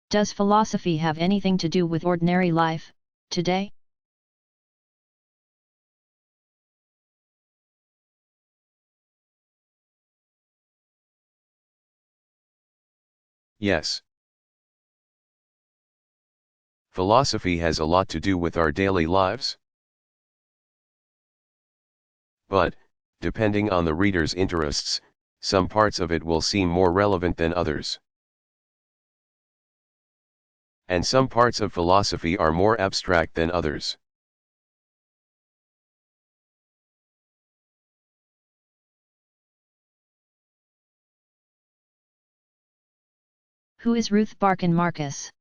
Does philosophy have anything to do with ordinary life, today? Yes. Philosophy has a lot to do with our daily lives. But, depending on the reader's interests, some parts of it will seem more relevant than others. And some parts of philosophy are more abstract than others. Who is Ruth Barkin Marcus?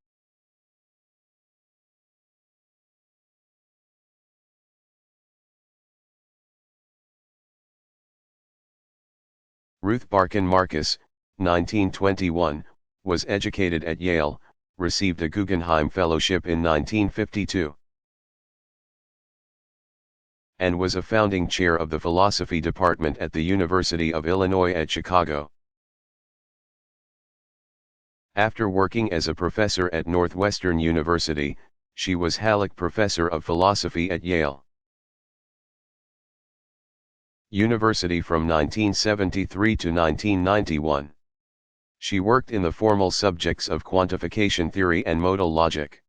Ruth Barkin Marcus, 1921, was educated at Yale, received a Guggenheim Fellowship in 1952, and was a founding chair of the philosophy department at the University of Illinois at Chicago. After working as a professor at Northwestern University, she was Halleck Professor of Philosophy at Yale University from 1973 to 1991. She worked in the formal subjects of quantification theory and modal logic,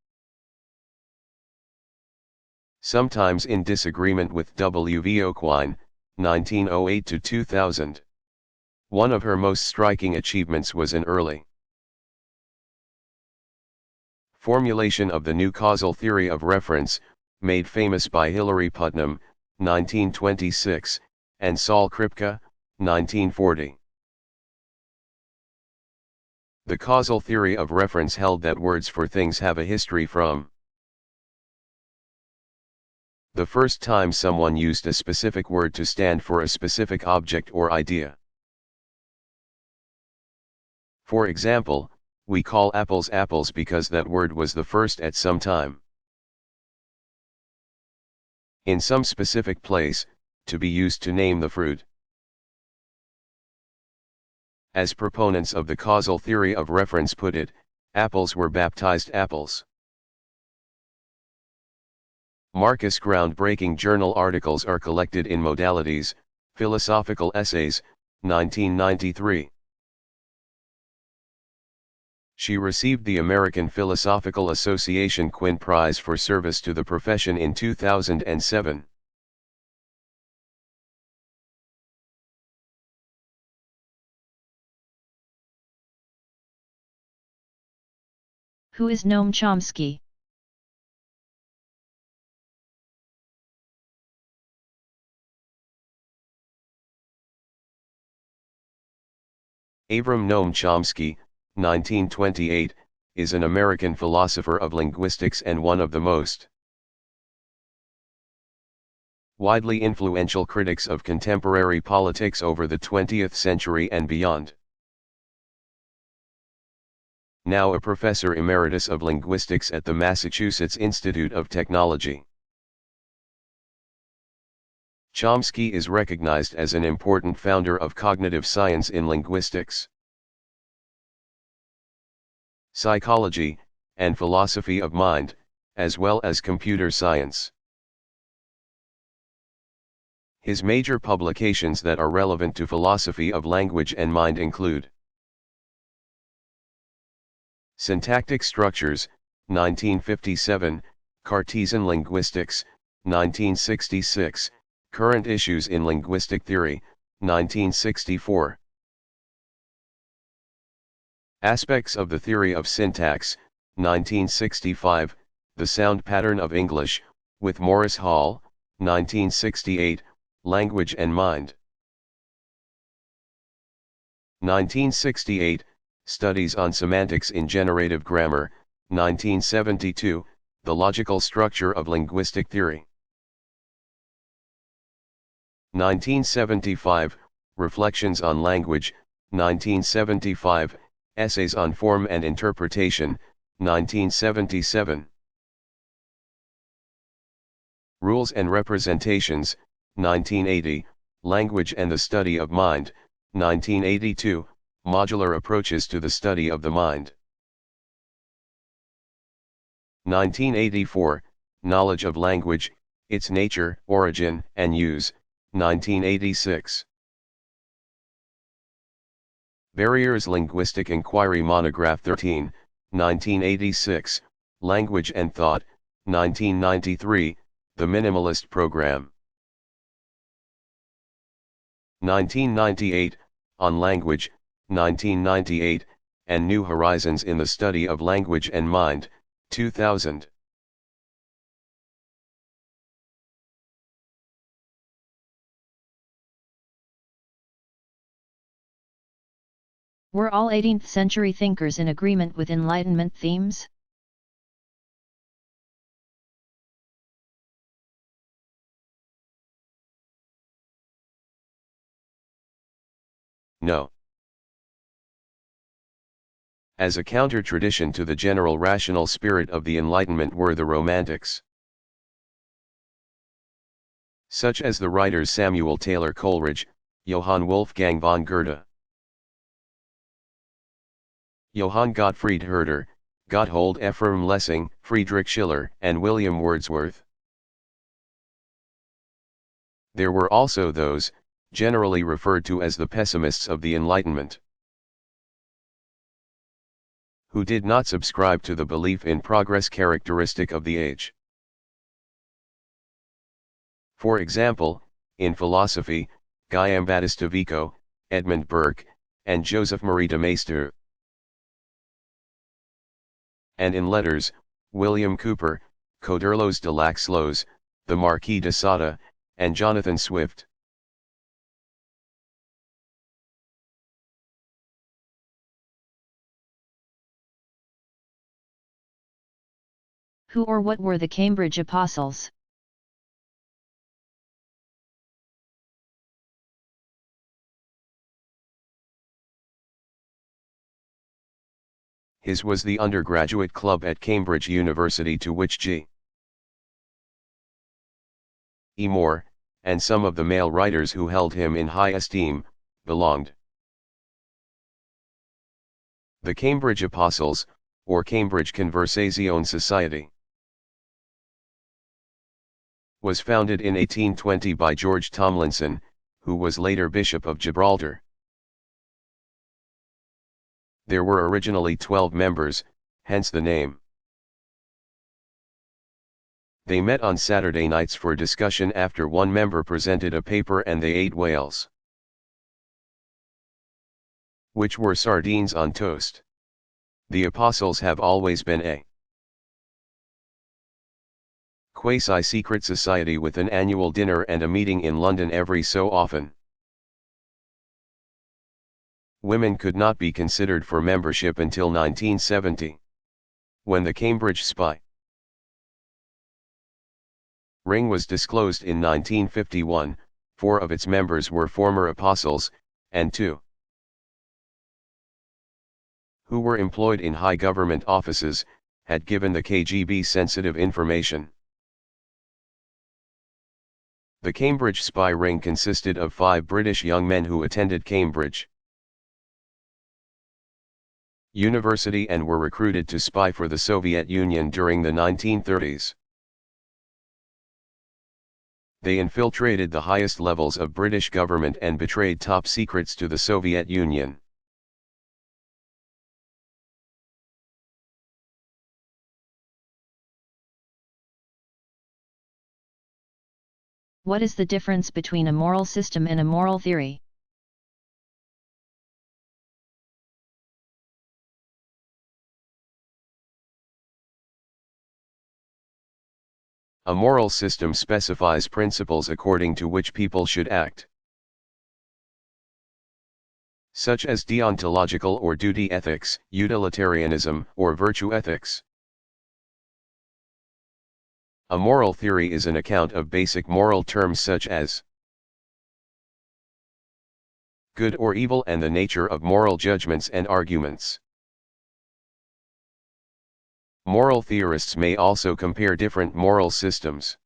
sometimes in disagreement with W. V. O'Quine, 1908 to 2000. One of her most striking achievements was an early formulation of the new causal theory of reference, made famous by Hilary Putnam, 1926, and Saul Kripke, 1940. The causal theory of reference held that words for things have a history from the first time someone used a specific word to stand for a specific object or idea. For example, we call apples apples because that word was the first at some time, in some specific place, to be used to name the fruit. As proponents of the causal theory of reference put it, apples were baptized apples. Marcus' groundbreaking journal articles are collected in Modalities, Philosophical Essays, 1993. She received the American Philosophical Association Quinn Prize for service to the profession in 2007. Who is Noam Chomsky? Avram Noam Chomsky, 1928, is an American philosopher of linguistics and one of the most widely influential critics of contemporary politics over the 20th century and beyond. Now a professor emeritus of linguistics at the Massachusetts Institute of Technology, Chomsky is recognized as an important founder of cognitive science in linguistics, psychology, and philosophy of mind, as well as computer science. His major publications that are relevant to philosophy of language and mind include Syntactic Structures, 1957, Cartesian Linguistics, 1966, Current Issues in Linguistic Theory, 1964. Aspects of the Theory of Syntax, 1965, The Sound Pattern of English, with Morris Hall, 1968, Language and Mind. 1968, Studies on Semantics in Generative Grammar, 1972, The Logical Structure of Linguistic Theory. 1975, Reflections on Language, 1975, Essays on Form and Interpretation, 1977. Rules and Representations, 1980, Language and the Study of Mind, 1982, Modular Approaches to the Study of the Mind. 1984, Knowledge of Language, Its Nature, Origin, and Use, 1986. Barriers Linguistic Inquiry Monograph 13, 1986, Language and Thought, 1993, The Minimalist Program. 1998, On Language, 1998, and New Horizons in the Study of Language and Mind, 2000. Were all 18th century thinkers in agreement with Enlightenment themes? No. As a counter-tradition to the general rational spirit of the Enlightenment were the Romantics, such as the writers Samuel Taylor Coleridge, Johann Wolfgang von Goethe, Johann Gottfried Herder, Gotthold Ephraim Lessing, Friedrich Schiller, and William Wordsworth. There were also those, generally referred to as the pessimists of the Enlightenment, who did not subscribe to the belief in progress characteristic of the age. For example, in philosophy, Guillaume Battista Vico, Edmund Burke, and Joseph Marie de Maistre. And in letters, William Cooper, Coderlos de Laxlos, the Marquis de Sade, and Jonathan Swift. Who or what were the Cambridge Apostles? His was the undergraduate club at Cambridge University to which G. E. Moore, and some of the male writers who held him in high esteem, belonged. The Cambridge Apostles, or Cambridge Conversation Society, was founded in 1820 by George Tomlinson, who was later Bishop of Gibraltar. There were originally 12 members, hence the name. They met on Saturday nights for discussion after one member presented a paper and they ate whales, which were sardines on toast. The Apostles have always been a quasi-secret society with an annual dinner and a meeting in London every so often. Women could not be considered for membership until 1970, when the Cambridge spy ring was disclosed in 1951. 4 of its members were former apostles, and 2 who were employed in high government offices, had given the KGB sensitive information. The Cambridge spy ring consisted of 5 British young men who attended Cambridge University and were recruited to spy for the Soviet Union during the 1930s. They infiltrated the highest levels of British government and betrayed top secrets to the Soviet Union. What is the difference between a moral system and a moral theory? A moral system specifies principles according to which people should act, such as deontological or duty ethics, utilitarianism, or virtue ethics. A moral theory is an account of basic moral terms such as good or evil and the nature of moral judgments and arguments. Moral theorists may also compare different moral systems.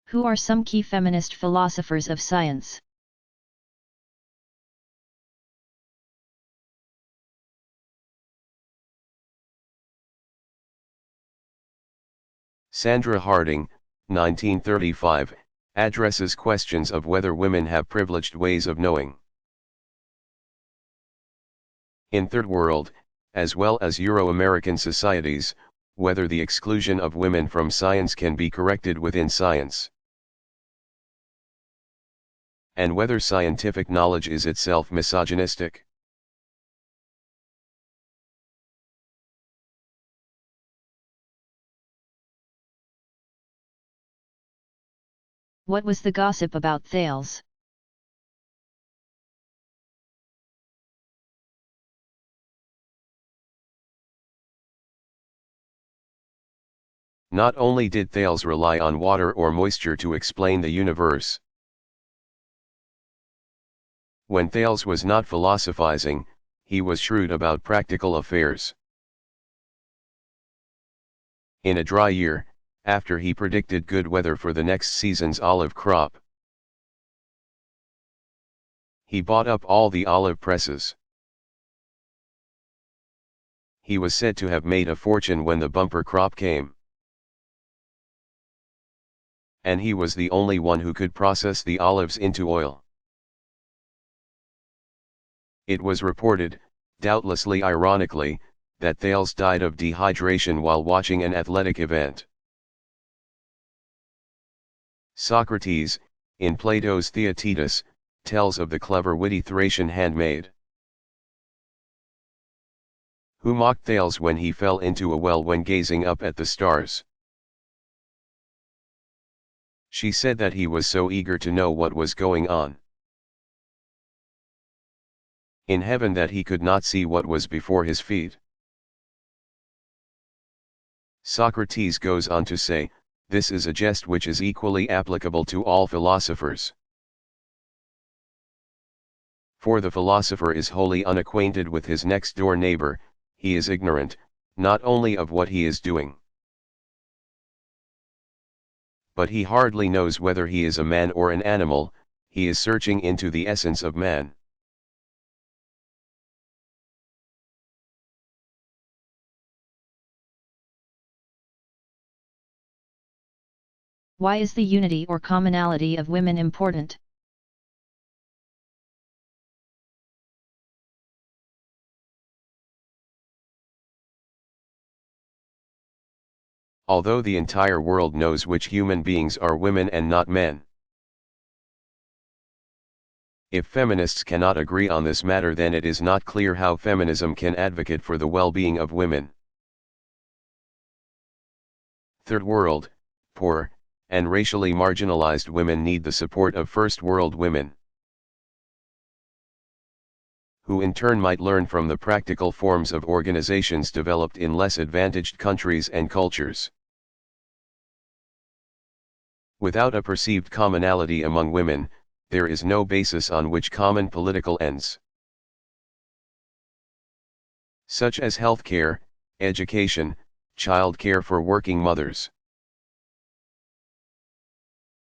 Who are some key feminist philosophers of science? Sandra Harding, 1935, addresses questions of whether women have privileged ways of knowing. In Third World, as well as Euro-American societies, whether the exclusion of women from science can be corrected within science. And whether scientific knowledge is itself misogynistic. What was the gossip about Thales? Not only did Thales rely on water or moisture to explain the universe. When Thales was not philosophizing, he was shrewd about practical affairs. In a dry year, after he predicted good weather for the next season's olive crop, he bought up all the olive presses. He was said to have made a fortune when the bumper crop came. And he was the only one who could process the olives into oil. It was reported, doubtlessly ironically, that Thales died of dehydration while watching an athletic event. Socrates, in Plato's Theaetetus, tells of the clever witty Thracian handmaid, who mocked Thales when he fell into a well when gazing up at the stars. She said that he was so eager to know what was going on in heaven that he could not see what was before his feet. Socrates goes on to say, this is a jest which is equally applicable to all philosophers. For the philosopher is wholly unacquainted with his next-door neighbor, he is ignorant, not only of what he is doing, but he hardly knows whether he is a man or an animal, he is searching into the essence of man. Why is the unity or commonality of women important? Although the entire world knows which human beings are women and not men. If feminists cannot agree on this matter, then it is not clear how feminism can advocate for the well-being of women. Third world, poor, and racially marginalized women need the support of first world women, who in turn might learn from the practical forms of organizations developed in less advantaged countries and cultures. Without a perceived commonality among women, there is no basis on which common political ends, such as health care, education, child care for working mothers,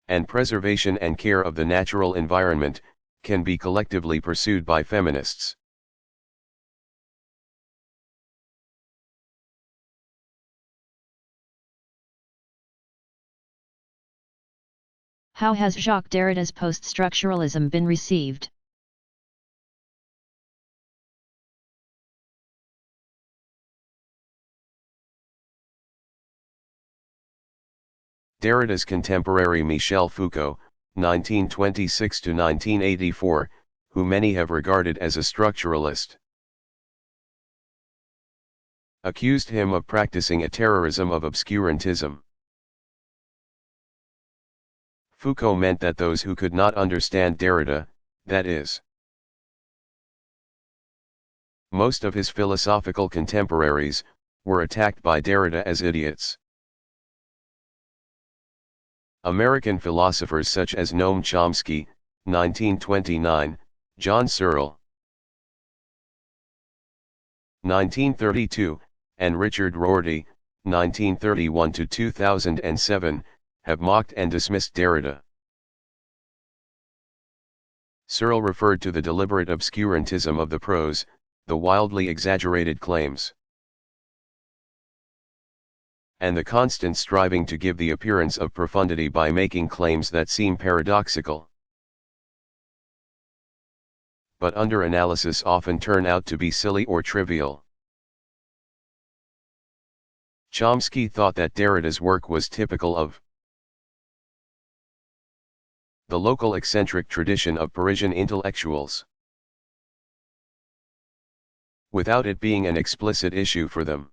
and preservation and care of the natural environment, can be collectively pursued by feminists. How has Jacques Derrida's post-structuralism been received? Derrida's contemporary Michel Foucault, 1926–1984, who many have regarded as a structuralist, accused him of practicing a terrorism of obscurantism. Foucault meant that those who could not understand Derrida, that is, most of his philosophical contemporaries, were attacked by Derrida as idiots. American philosophers such as Noam Chomsky, 1929, John Searle, 1932, and Richard Rorty, 1931–2007, have mocked and dismissed Derrida. Searle referred to the deliberate obscurantism of the prose, the wildly exaggerated claims, and the constant striving to give the appearance of profundity by making claims that seem paradoxical, but under analysis often turn out to be silly or trivial. Chomsky thought that Derrida's work was typical of the local eccentric tradition of Parisian intellectuals, without it being an explicit issue for them.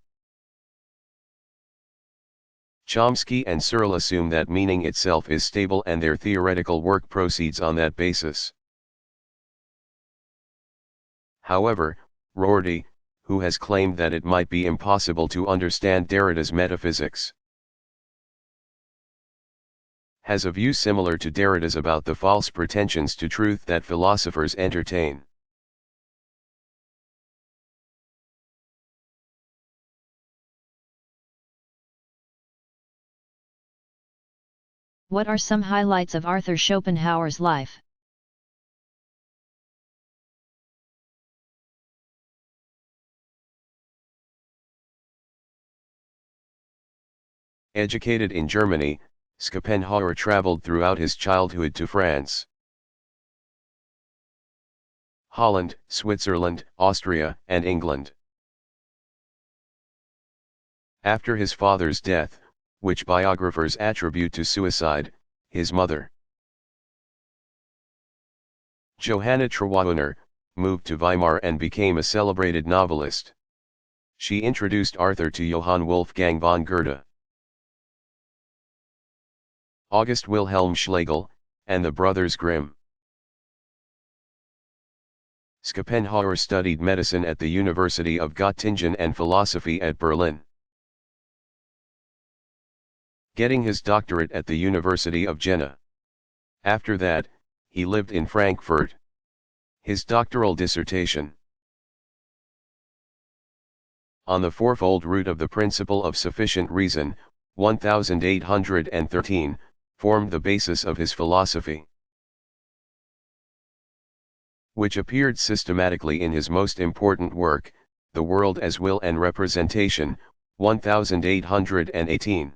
Chomsky and Searle assume that meaning itself is stable and their theoretical work proceeds on that basis. However, Rorty, who has claimed that it might be impossible to understand Derrida's metaphysics, has a view similar to Derrida's about the false pretensions to truth that philosophers entertain. What are some highlights of Arthur Schopenhauer's life? Educated in Germany, Schopenhauer traveled throughout his childhood to France, Holland, Switzerland, Austria, and England. After his father's death, which biographers attribute to suicide, his mother, Johanna Trauner, moved to Weimar and became a celebrated novelist. She introduced Arthur to Johann Wolfgang von Goethe, August Wilhelm Schlegel, and the brothers Grimm. Schopenhauer studied medicine at the University of Göttingen and philosophy at Berlin, getting his doctorate at the University of Jena. After that, he lived in Frankfurt. His doctoral dissertation on the fourfold root of the principle of sufficient reason, 1813, formed the basis of his philosophy, which appeared systematically in his most important work, The World as Will and Representation, 1818.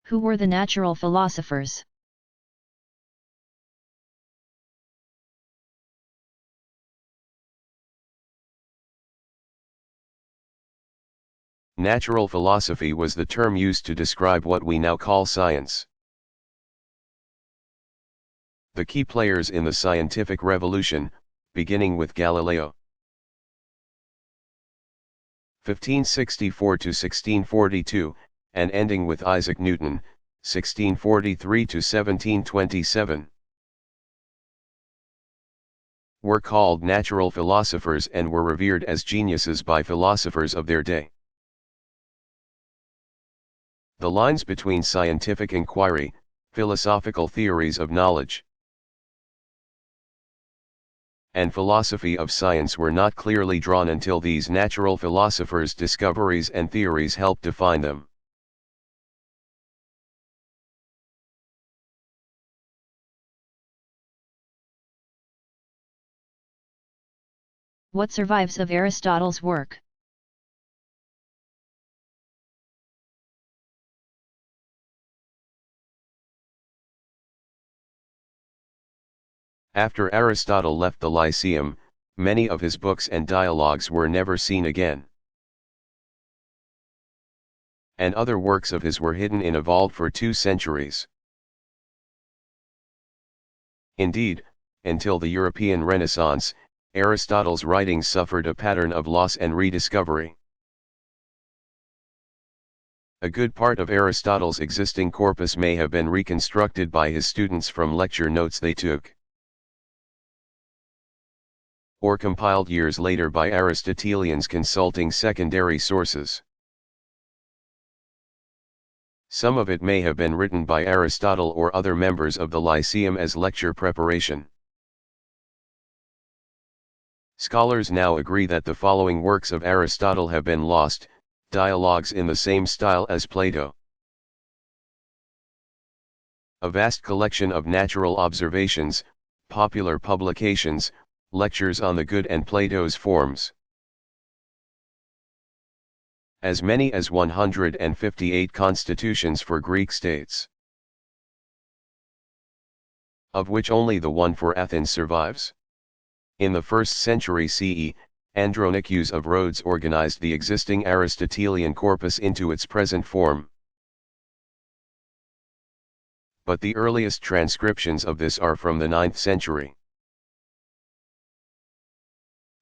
Who were the natural philosophers? Natural philosophy was the term used to describe what we now call science. The key players in the scientific revolution, beginning with Galileo, 1564 to 1642, and ending with Isaac Newton, 1643 to 1727, were called natural philosophers and were revered as geniuses by philosophers of their day. The lines between scientific inquiry, philosophical theories of knowledge, and philosophy of science were not clearly drawn until these natural philosophers' discoveries and theories helped define them. What survives of Aristotle's work? After Aristotle left the Lyceum, many of his books and dialogues were never seen again, and other works of his were hidden in a vault for 2 centuries. Indeed, until the European Renaissance, Aristotle's writings suffered a pattern of loss and rediscovery. A good part of Aristotle's existing corpus may have been reconstructed by his students from lecture notes they took, or compiled years later by Aristotelians consulting secondary sources. Some of it may have been written by Aristotle or other members of the Lyceum as lecture preparation. Scholars now agree that the following works of Aristotle have been lost: dialogues in the same style as Plato, a vast collection of natural observations, popular publications, lectures on the good and Plato's forms. As many as 158 constitutions for Greek states, of which only the one for Athens survives. In the 1st century CE, Andronicus of Rhodes organized the existing Aristotelian corpus into its present form. But the earliest transcriptions of this are from the 9th century.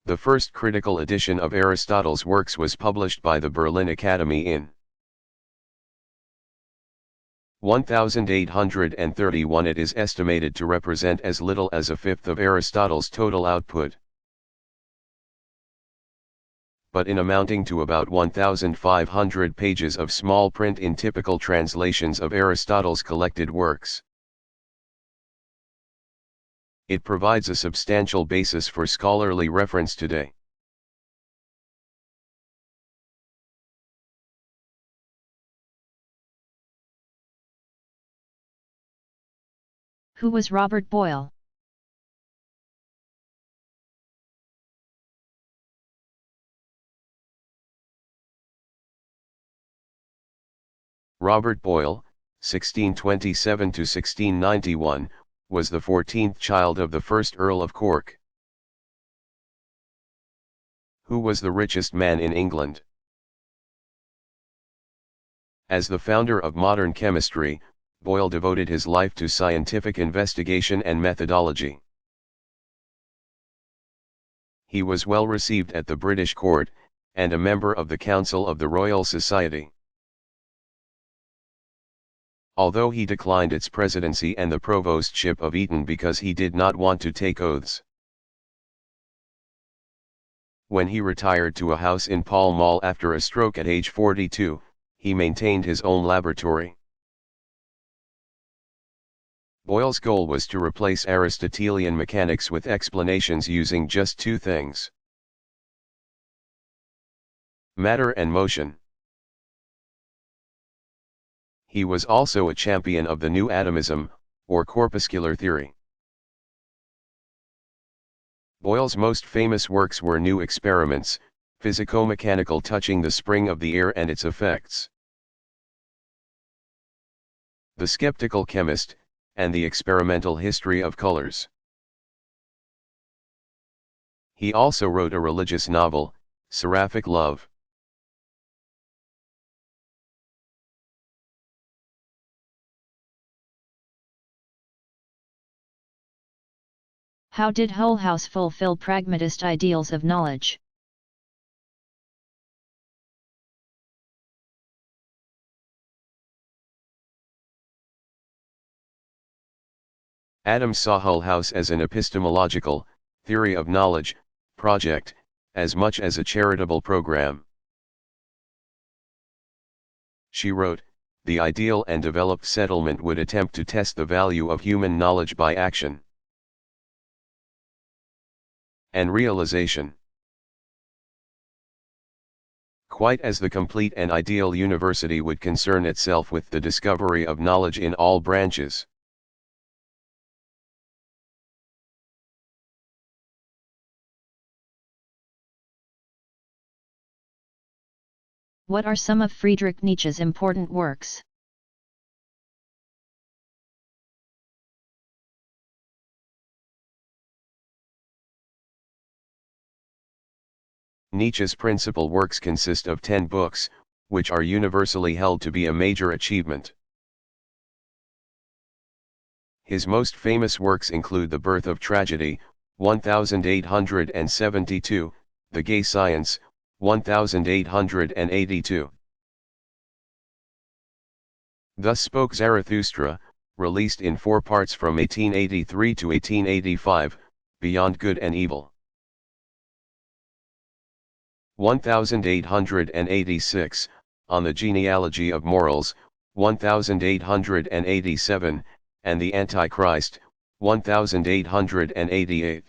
The first critical edition of Aristotle's works was published by the Berlin Academy in 1831. It is estimated to represent as little as a fifth of Aristotle's total output, but in amounting to about 1,500 pages of small print in typical translations of Aristotle's collected works. It provides a substantial basis for scholarly reference today. Who was Robert Boyle? Robert Boyle, 1627–1691, was the 14th child of the 1st Earl of Cork. Who was the richest man in England? As the founder of modern chemistry, Boyle devoted his life to scientific investigation and methodology. He was well received at the British court, and a member of the Council of the Royal Society. Although he declined its presidency and the provostship of Eton because he did not want to take oaths. When he retired to a house in Pall Mall after a stroke at age 42, he maintained his own laboratory. Boyle's goal was to replace Aristotelian mechanics with explanations using just two things: matter and motion. He was also a champion of the new atomism, or corpuscular theory. Boyle's most famous works were New Experiments, physico-mechanical, touching the spring of the air and its effects, The Skeptical Chemist, and The Experimental History of Colors. He also wrote a religious novel, Seraphic Love. How did Hull House fulfill pragmatist ideals of knowledge? Adams saw Hull House as an epistemological, theory of knowledge, project, as much as a charitable program. She wrote, "The ideal and developed settlement would attempt to test the value of human knowledge by action and realization, quite as the complete and ideal university would concern itself with the discovery of knowledge in all branches." What are some of Friedrich Nietzsche's important works? Nietzsche's principal works consist of 10 books, which are universally held to be a major achievement. His most famous works include The Birth of Tragedy, 1872, The Gay Science, 1882. Thus Spoke Zarathustra, released in 4 parts from 1883 to 1885, Beyond Good and Evil, 1886, On the Genealogy of Morals, 1887, and The Antichrist, 1888.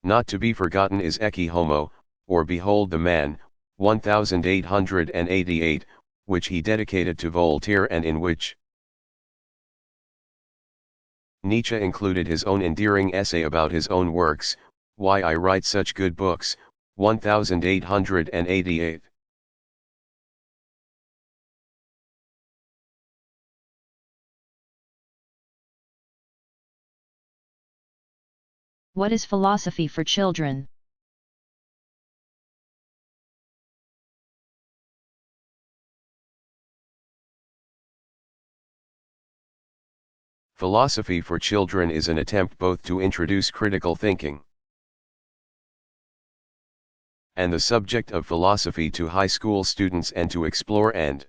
Not to be forgotten is Ecce Homo, or Behold the Man, 1888, which he dedicated to Voltaire and in which Nietzsche included his own endearing essay about his own works, Why I Write Such Good Books, 1888. What is philosophy for children? Philosophy for children is an attempt both to introduce critical thinking and the subject of philosophy to high school students and to explore and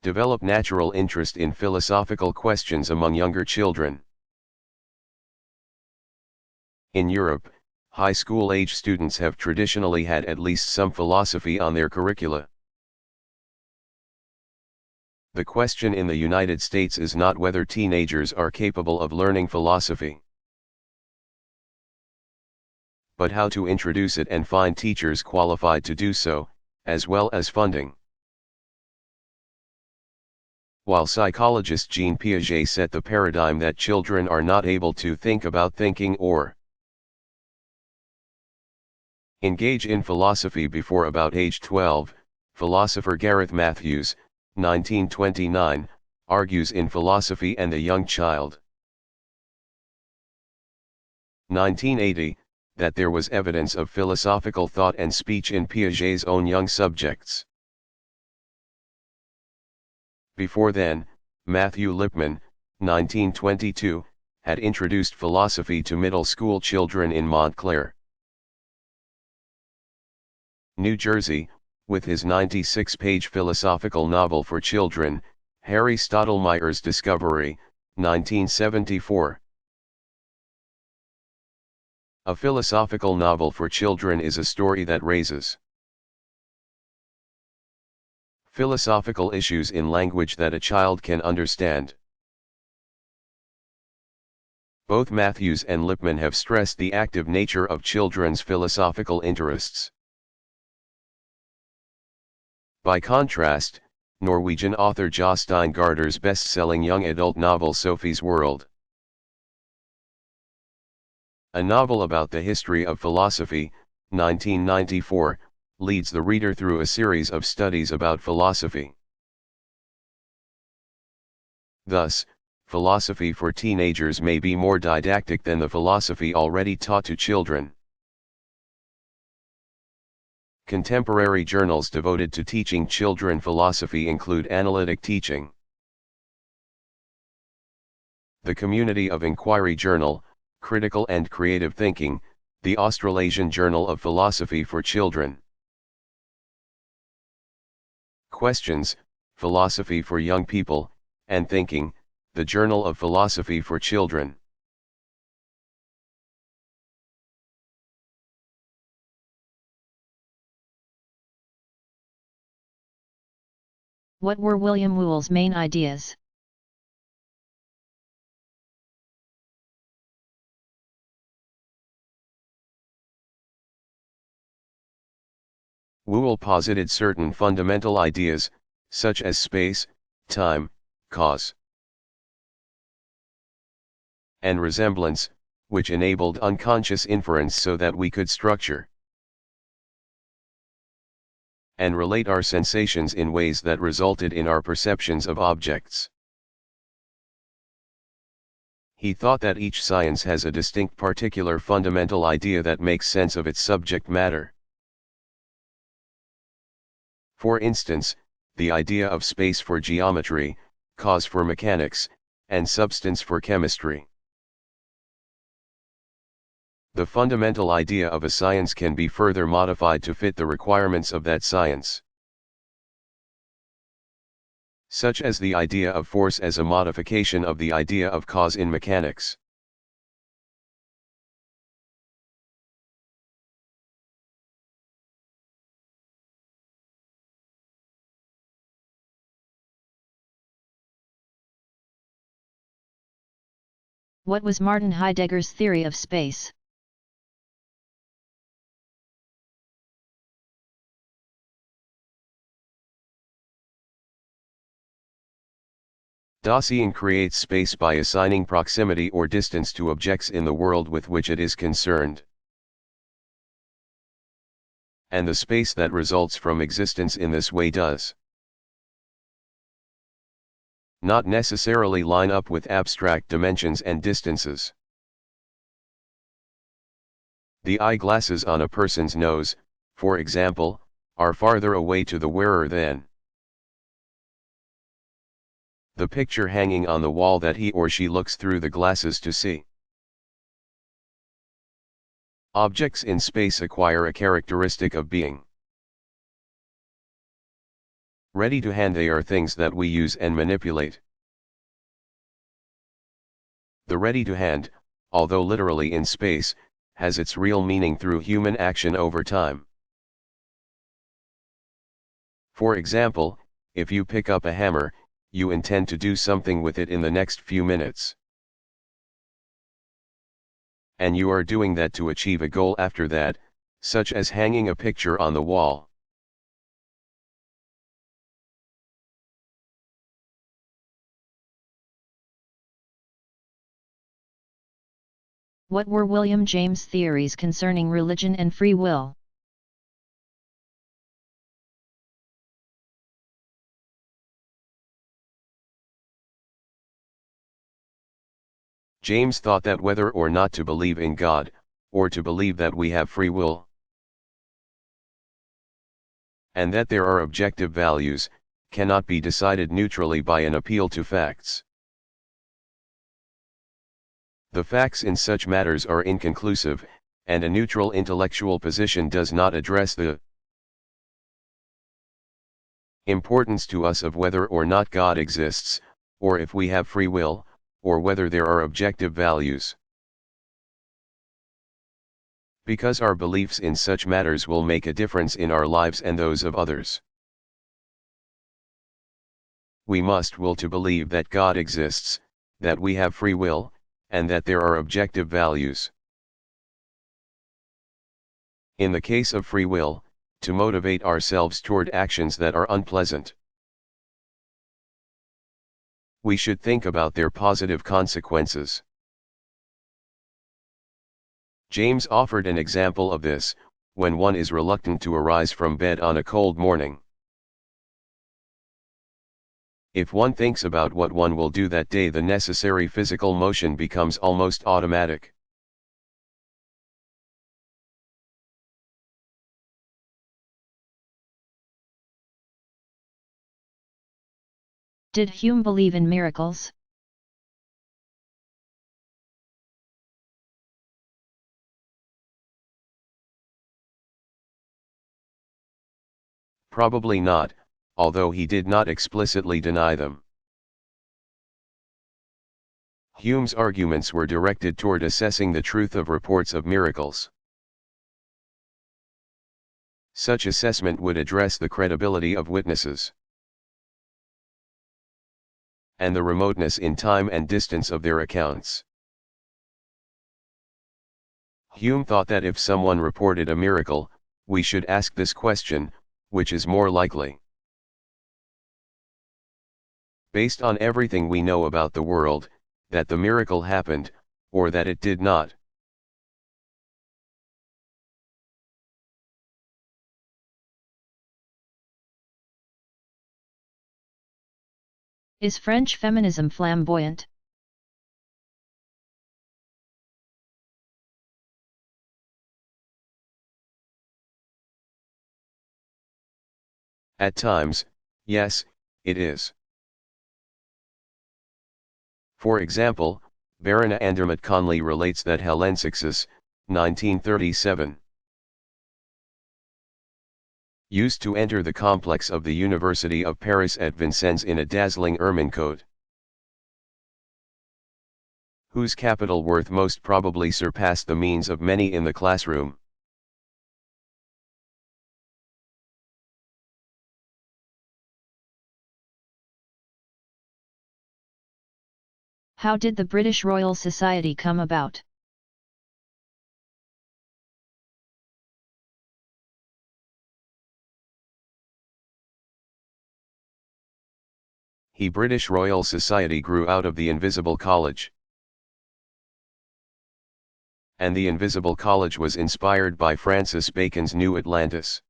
develop natural interest in philosophical questions among younger children. In Europe, high school age students have traditionally had at least some philosophy on their curricula. The question in the United States is not whether teenagers are capable of learning philosophy, but how to introduce it and find teachers qualified to do so, as well as funding. While psychologist Jean Piaget set the paradigm that children are not able to think about thinking or engage in philosophy before about age 12, philosopher Gareth Matthews, 1929, argues in Philosophy and the Young Child, 1980, that there was evidence of philosophical thought and speech in Piaget's own young subjects. Before then, Matthew Lipman, 1922, had introduced philosophy to middle school children in Montclair, New Jersey, with his 96-page philosophical novel for children, Harry Stottlemyre's Discovery, 1974. A philosophical novel for children is a story that raises philosophical issues in language that a child can understand. Both Matthews and Lipman have stressed the active nature of children's philosophical interests. By contrast, Norwegian author Jostein Gaarder's best-selling young adult novel Sophie's World, a novel about the history of philosophy, 1994, leads the reader through a series of studies about philosophy. Thus, philosophy for teenagers may be more didactic than the philosophy already taught to children. Contemporary journals devoted to teaching children philosophy include Analytic Teaching, the Community of Inquiry Journal, Critical and Creative Thinking, the Australasian Journal of Philosophy for Children. Questions, Philosophy for Young People, and Thinking, the Journal of Philosophy for Children. What were William Whewell's main ideas? Whewell posited certain fundamental ideas, such as space, time, cause, and resemblance, which enabled unconscious inference so that we could structure and relate our sensations in ways that resulted in our perceptions of objects. He thought that each science has a distinct particular fundamental idea that makes sense of its subject matter. For instance, the idea of space for geometry, cause for mechanics, and substance for chemistry. The fundamental idea of a science can be further modified to fit the requirements of that science, such as the idea of force as a modification of the idea of cause in mechanics. What was Martin Heidegger's theory of space? Dasein creates space by assigning proximity or distance to objects in the world with which it is concerned. And the space that results from existence in this way does not necessarily line up with abstract dimensions and distances. The eyeglasses on a person's nose, for example, are farther away to the wearer than the picture hanging on the wall that he or she looks through the glasses to see. Objects in space acquire a characteristic of being ready to hand. They are things that we use and manipulate. The ready to hand, although literally in space, has its real meaning through human action over time. For example, if you pick up a hammer, you intend to do something with it in the next few minutes. And you are doing that to achieve a goal after that, such as hanging a picture on the wall. What were William James' theories concerning religion and free will? James thought that whether or not to believe in God, or to believe that we have free will, and that there are objective values, cannot be decided neutrally by an appeal to facts. The facts in such matters are inconclusive, and a neutral intellectual position does not address the importance to us of whether or not God exists, or if we have free will, or whether there are objective values. Because our beliefs in such matters will make a difference in our lives and those of others. We must will to believe that God exists, that we have free will, and that there are objective values. In the case of free will, to motivate ourselves toward actions that are unpleasant. We should think about their positive consequences. James offered an example of this, when one is reluctant to arise from bed on a cold morning. If one thinks about what one will do that day, the necessary physical motion becomes almost automatic. Did Hume believe in miracles? Probably not, although he did not explicitly deny them. Hume's arguments were directed toward assessing the truth of reports of miracles. Such assessment would address the credibility of witnesses, and the remoteness in time and distance of their accounts. Hume thought that if someone reported a miracle, we should ask this question: which is more likely? Based on everything we know about the world, that the miracle happened, or that it did not. Is French feminism flamboyant? At times, yes, it is. For example, Verena Andermatt Conley relates that Hélène Cixous, 1937, used to enter the complex of the University of Paris at Vincennes in a dazzling ermine coat, whose capital worth most probably surpassed the means of many in the classroom. How did the British Royal Society come about? British Royal Society grew out of the Invisible College. And the Invisible College was inspired by Francis Bacon's New Atlantis.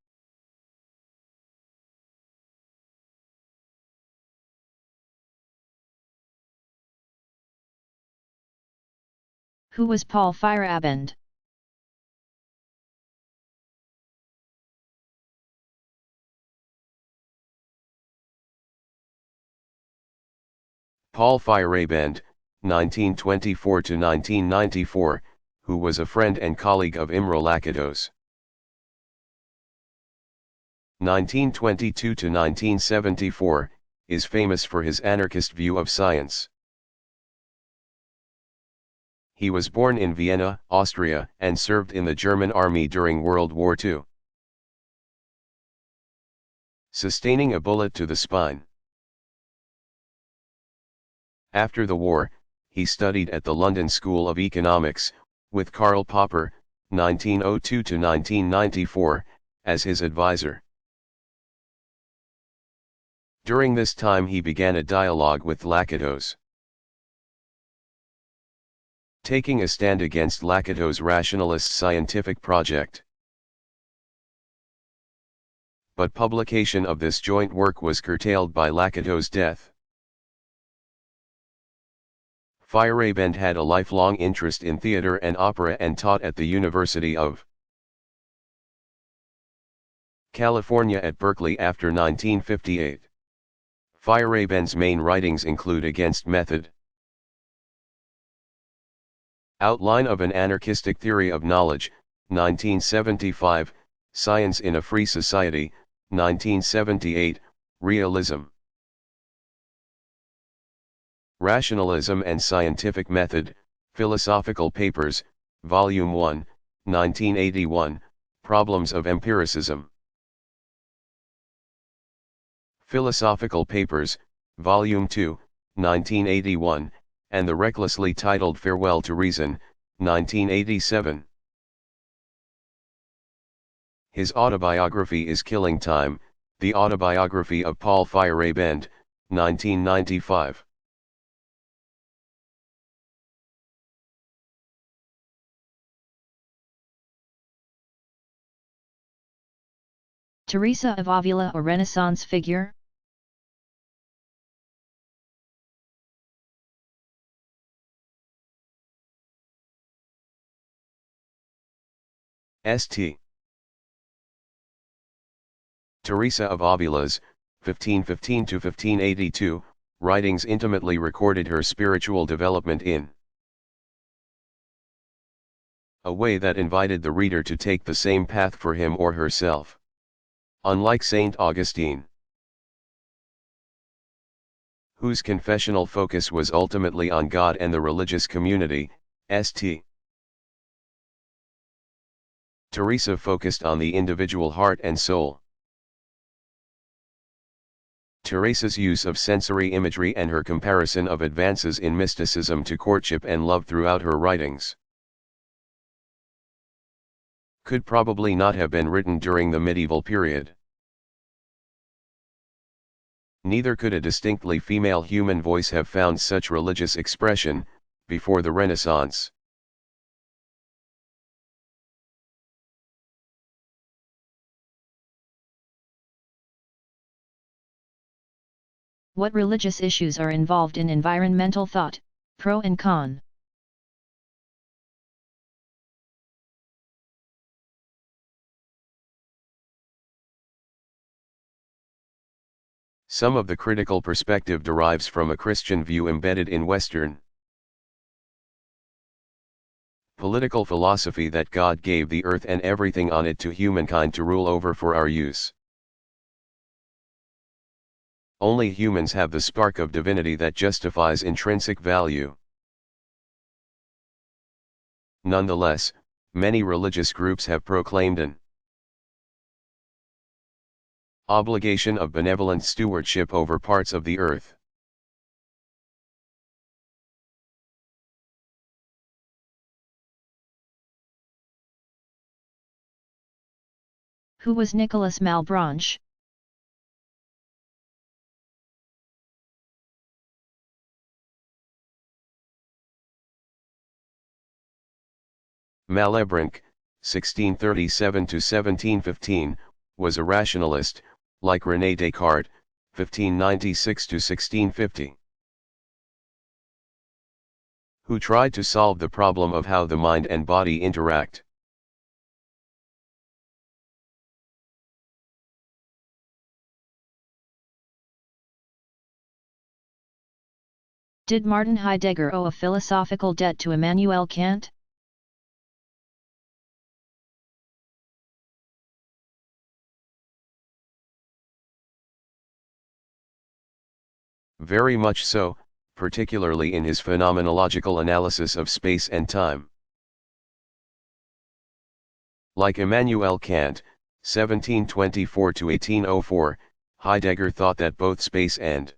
Who was Paul Feyerabend? Paul Feyerabend, 1924 to 1994, who was a friend and colleague of Imre Lakatos. 1922 to 1974, is famous for his anarchist view of science. He was born in Vienna, Austria, and served in the German army during World War II. Sustaining a bullet to the spine. After the war, he studied at the London School of Economics, with Karl Popper, 1902 to 1994, as his advisor. During this time he began a dialogue with Lakatos, taking a stand against Lakatos' rationalist scientific project. But publication of this joint work was curtailed by Lakatos' death. Feyerabend had a lifelong interest in theater and opera and taught at the University of California at Berkeley after 1958. Feyerabend's main writings include Against Method, Outline of an Anarchistic Theory of Knowledge, 1975, Science in a Free Society, 1978, Realism, Rationalism and Scientific Method, Philosophical Papers, Volume 1, 1981, Problems of Empiricism. Philosophical Papers, Volume 2, 1981, and the recklessly titled Farewell to Reason, 1987. His autobiography is Killing Time, the autobiography of Paul Feyerabend, 1995. Teresa of Avila, a Renaissance figure? St. Teresa of Avila's, 1515 to 1582, writings intimately recorded her spiritual development in a way that invited the reader to take the same path for him or herself. Unlike Saint Augustine, whose confessional focus was ultimately on God and the religious community, St. Teresa focused on the individual heart and soul. Teresa's use of sensory imagery and her comparison of advances in mysticism to courtship and love throughout her writings could probably not have been written during the medieval period. Neither could a distinctly female human voice have found such religious expression before the Renaissance. What religious issues are involved in environmental thought, pro and con? Some of the critical perspective derives from a Christian view embedded in Western political philosophy that God gave the earth and everything on it to humankind to rule over for our use. Only humans have the spark of divinity that justifies intrinsic value. Nonetheless, many religious groups have proclaimed an obligation of benevolent stewardship over parts of the earth. Who was Nicolas Malebranche? Malebranche, 1637–1715, was a rationalist, like René Descartes, 1596–1650, who tried to solve the problem of how the mind and body interact. Did Martin Heidegger owe a philosophical debt to Immanuel Kant? Very much so, particularly in his phenomenological analysis of space and time. Like Immanuel Kant, 1724–1804, Heidegger thought that both space and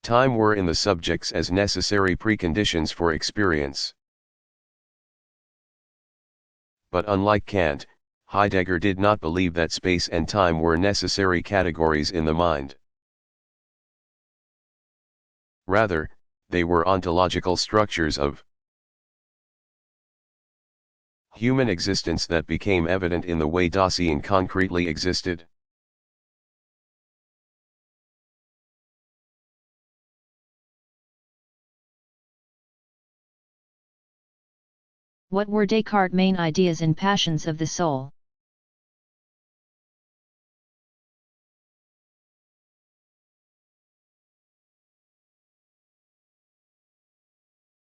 time were in the subjects as necessary preconditions for experience. But unlike Kant, Heidegger did not believe that space and time were necessary categories in the mind. Rather, they were ontological structures of human existence that became evident in the way Dasein concretely existed. What were Descartes' main ideas and passions of the soul?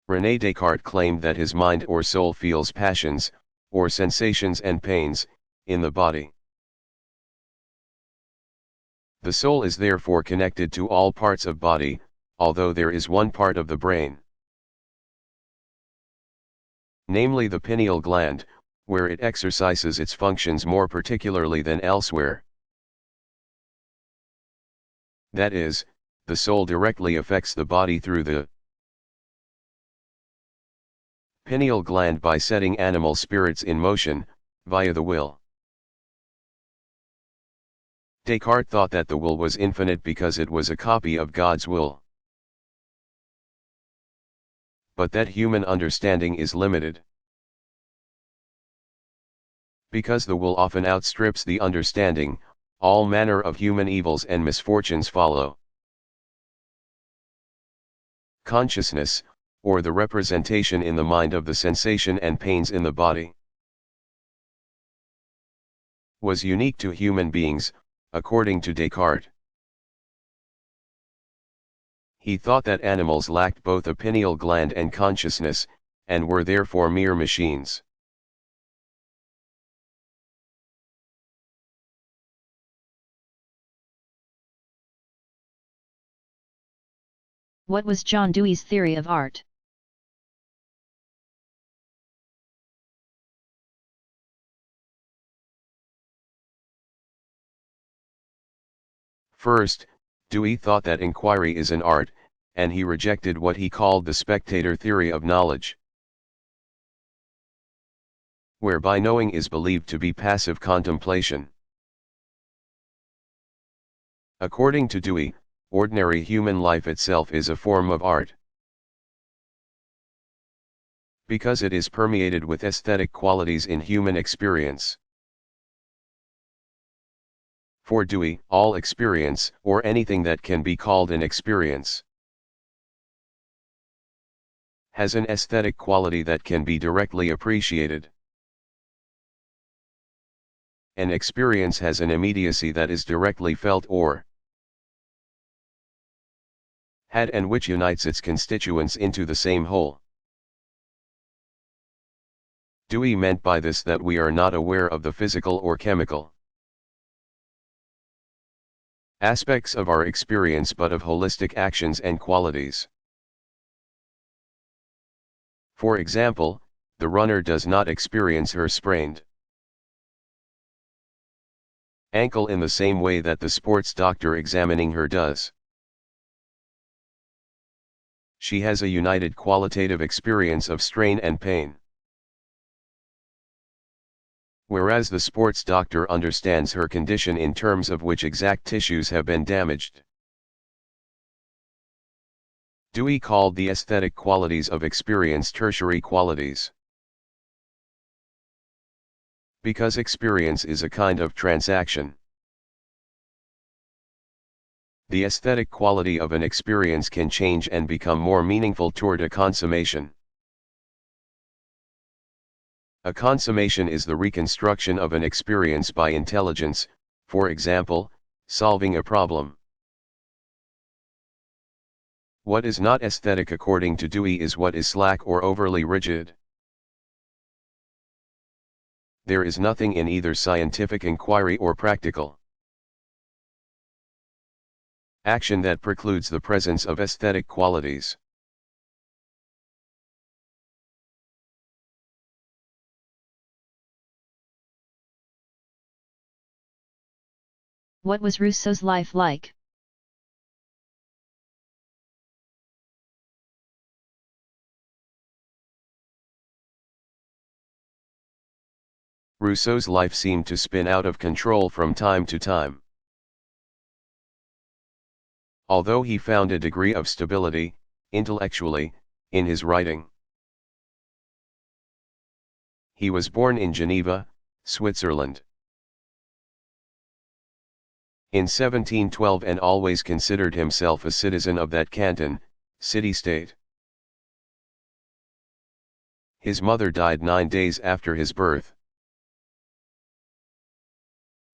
René Descartes claimed that his mind or soul feels passions, or sensations and pains, in the body. The soul is therefore connected to all parts of body, although there is one part of the brain, namely the pineal gland, where it exercises its functions more particularly than elsewhere. That is, the soul directly affects the body through the pineal gland by setting animal spirits in motion, via the will. Descartes thought that the will was infinite because it was a copy of God's will, but that human understanding is limited. Because the will often outstrips the understanding, all manner of human evils and misfortunes follow. Consciousness, or the representation in the mind of the sensation and pains in the body, was unique to human beings, according to Descartes. He thought that animals lacked both a pineal gland and consciousness, and were therefore mere machines. What was John Dewey's theory of art? First, Dewey thought that inquiry is an art, and he rejected what he called the spectator theory of knowledge, whereby knowing is believed to be passive contemplation. According to Dewey, ordinary human life itself is a form of art, because it is permeated with aesthetic qualities in human experience. For Dewey, all experience, or anything that can be called an experience, has an aesthetic quality that can be directly appreciated. An experience has an immediacy that is directly felt or had, and which unites its constituents into the same whole. Dewey meant by this that we are not aware of the physical or chemical aspects of our experience but of holistic actions and qualities. For example, the runner does not experience her sprained ankle in the same way that the sports doctor examining her does. She has a united qualitative experience of strain and pain, whereas the sports doctor understands her condition in terms of which exact tissues have been damaged. Dewey called the aesthetic qualities of experience tertiary qualities. Because experience is a kind of transaction. The aesthetic quality of an experience can change and become more meaningful toward a consummation. A consummation is the reconstruction of an experience by intelligence, for example, solving a problem. What is not aesthetic according to Dewey is what is slack or overly rigid. There is nothing in either scientific inquiry or practical action that precludes the presence of aesthetic qualities. What was Rousseau's life like? Rousseau's life seemed to spin out of control from time to time. Although he found a degree of stability, intellectually, in his writing. He was born in Geneva, Switzerland, in 1712 and always considered himself a citizen of that canton, city-state. His mother died 9 days after his birth.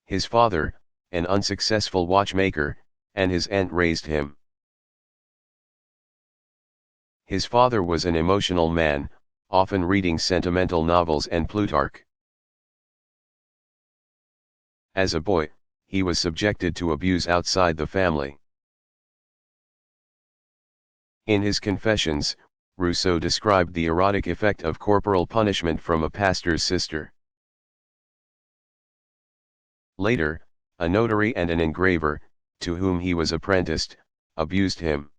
His father, an unsuccessful watchmaker, and his aunt raised him. His father was an emotional man, often reading sentimental novels and Plutarch. As a boy, he was subjected to abuse outside the family. In his Confessions, Rousseau described the erotic effect of corporal punishment from a pastor's sister. Later, a notary and an engraver, to whom he was apprenticed, abused him.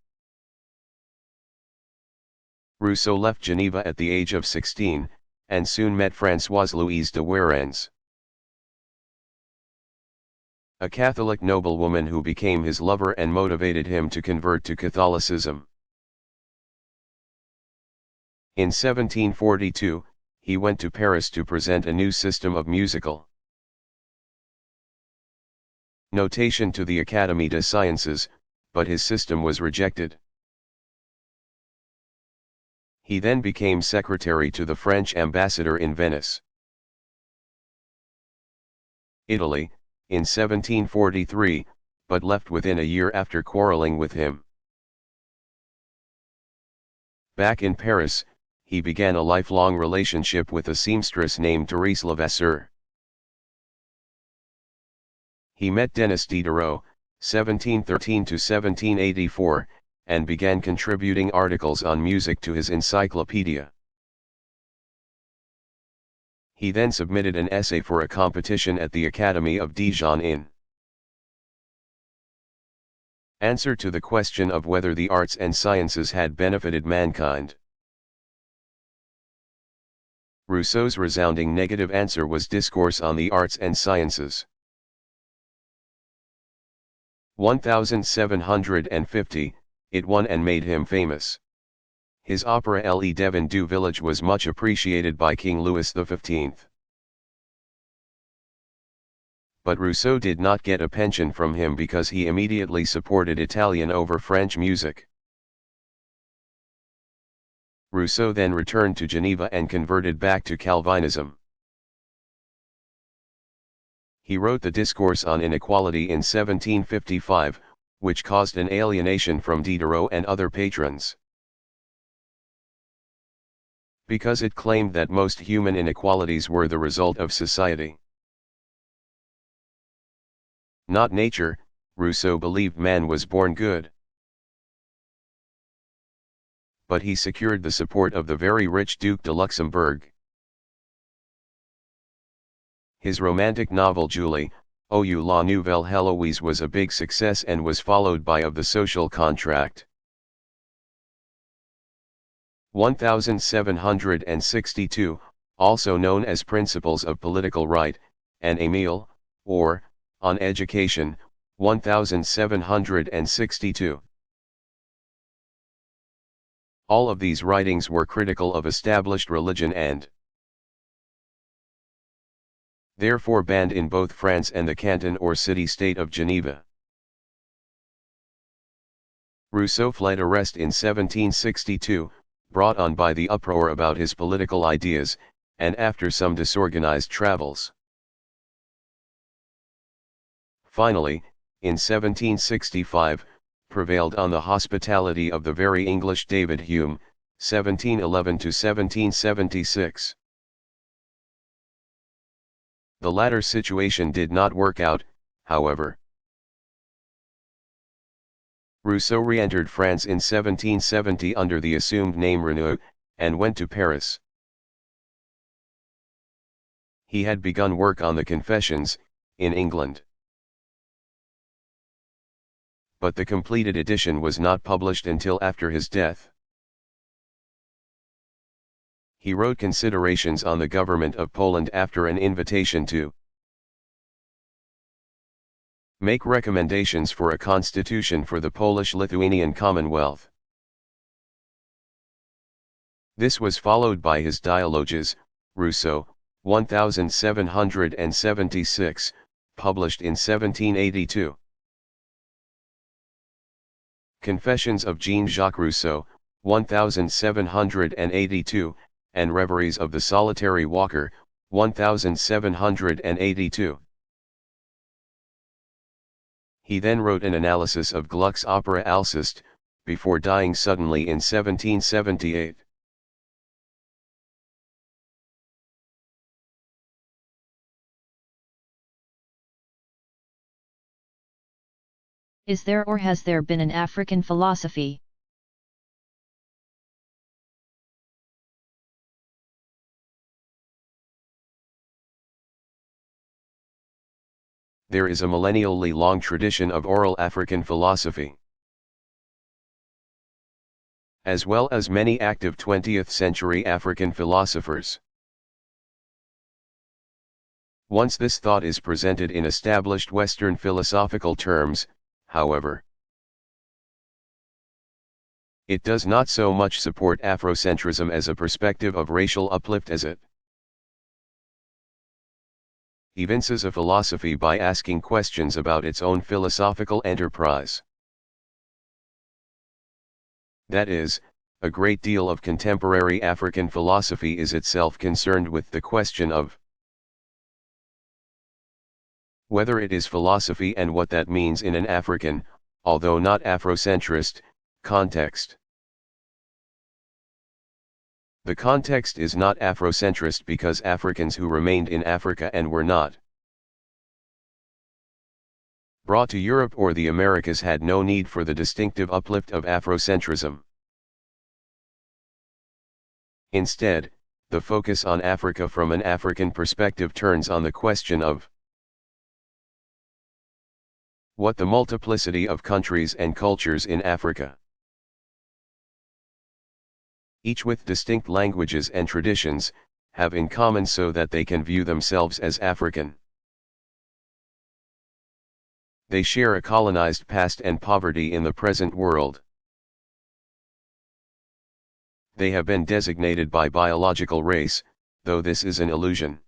Rousseau left Geneva at the age of 16, and soon met Françoise Louise de Warens, a Catholic noblewoman who became his lover and motivated him to convert to Catholicism. In 1742, he went to Paris to present a new system of musical notation to the Académie des Sciences, but his system was rejected. He then became secretary to the French ambassador in Venice, Italy, in 1743, but left within a year after quarreling with him. Back in Paris, he began a lifelong relationship with a seamstress named Thérèse Levasseur. He met Denis Diderot, 1713 to 1784, and began contributing articles on music to his encyclopedia. He then submitted an essay for a competition at the Academy of Dijon in answer to the question of whether the arts and sciences had benefited mankind. Rousseau's resounding negative answer was Discourse on the Arts and Sciences. 1750, it won and made him famous. His opera Le Devin du Village was much appreciated by King Louis XV. But Rousseau did not get a pension from him because he immediately supported Italian over French music. Rousseau then returned to Geneva and converted back to Calvinism. He wrote the Discourse on Inequality in 1755, which caused an alienation from Diderot and other patrons, because it claimed that most human inequalities were the result of society, not nature. Rousseau believed man was born good, but he secured the support of the very rich Duc de Luxembourg. His romantic novel Julie, Ou la Nouvelle Héloïse was a big success and was followed by Of the Social Contract. 1762, also known as Principles of Political Right, and Émile, or, On Education, 1762. All of these writings were critical of established religion and therefore banned in both France and the canton or city-state of Geneva. Rousseau fled arrest in 1762, brought on by the uproar about his political ideas, and after some disorganized travels. Finally, in 1765, prevailed on the hospitality of the very English David Hume, 1711 to 1776. The latter situation did not work out, however. Rousseau re-entered France in 1770 under the assumed name Renaud, and went to Paris. He had begun work on the Confessions, in England. But the completed edition was not published until after his death. He wrote Considerations on the Government of Poland after an invitation to make recommendations for a constitution for the Polish-Lithuanian Commonwealth. This was followed by his Dialogues, Rousseau, 1776, published in 1782. Confessions of Jean-Jacques Rousseau, 1782, and Reveries of the Solitary Walker, 1782. He then wrote an analysis of Gluck's opera Alceste, before dying suddenly in 1778. Is there or has there been an African philosophy? There is a millennially long tradition of oral African philosophy, as well as many active 20th century African philosophers. Once this thought is presented in established Western philosophical terms, however, it does not so much support Afrocentrism as a perspective of racial uplift as it evinces a philosophy by asking questions about its own philosophical enterprise. That is, a great deal of contemporary African philosophy is itself concerned with the question of whether it is philosophy and what that means in an African, although not Afrocentrist, context. The context is not Afrocentrist because Africans who remained in Africa and were not brought to Europe or the Americas had no need for the distinctive uplift of Afrocentrism. Instead, the focus on Africa from an African perspective turns on the question of what the multiplicity of countries and cultures in Africa, each with distinct languages and traditions, have in common so that they can view themselves as African. They share a colonized past and poverty in the present world. They have been designated by biological race, though this is an illusion.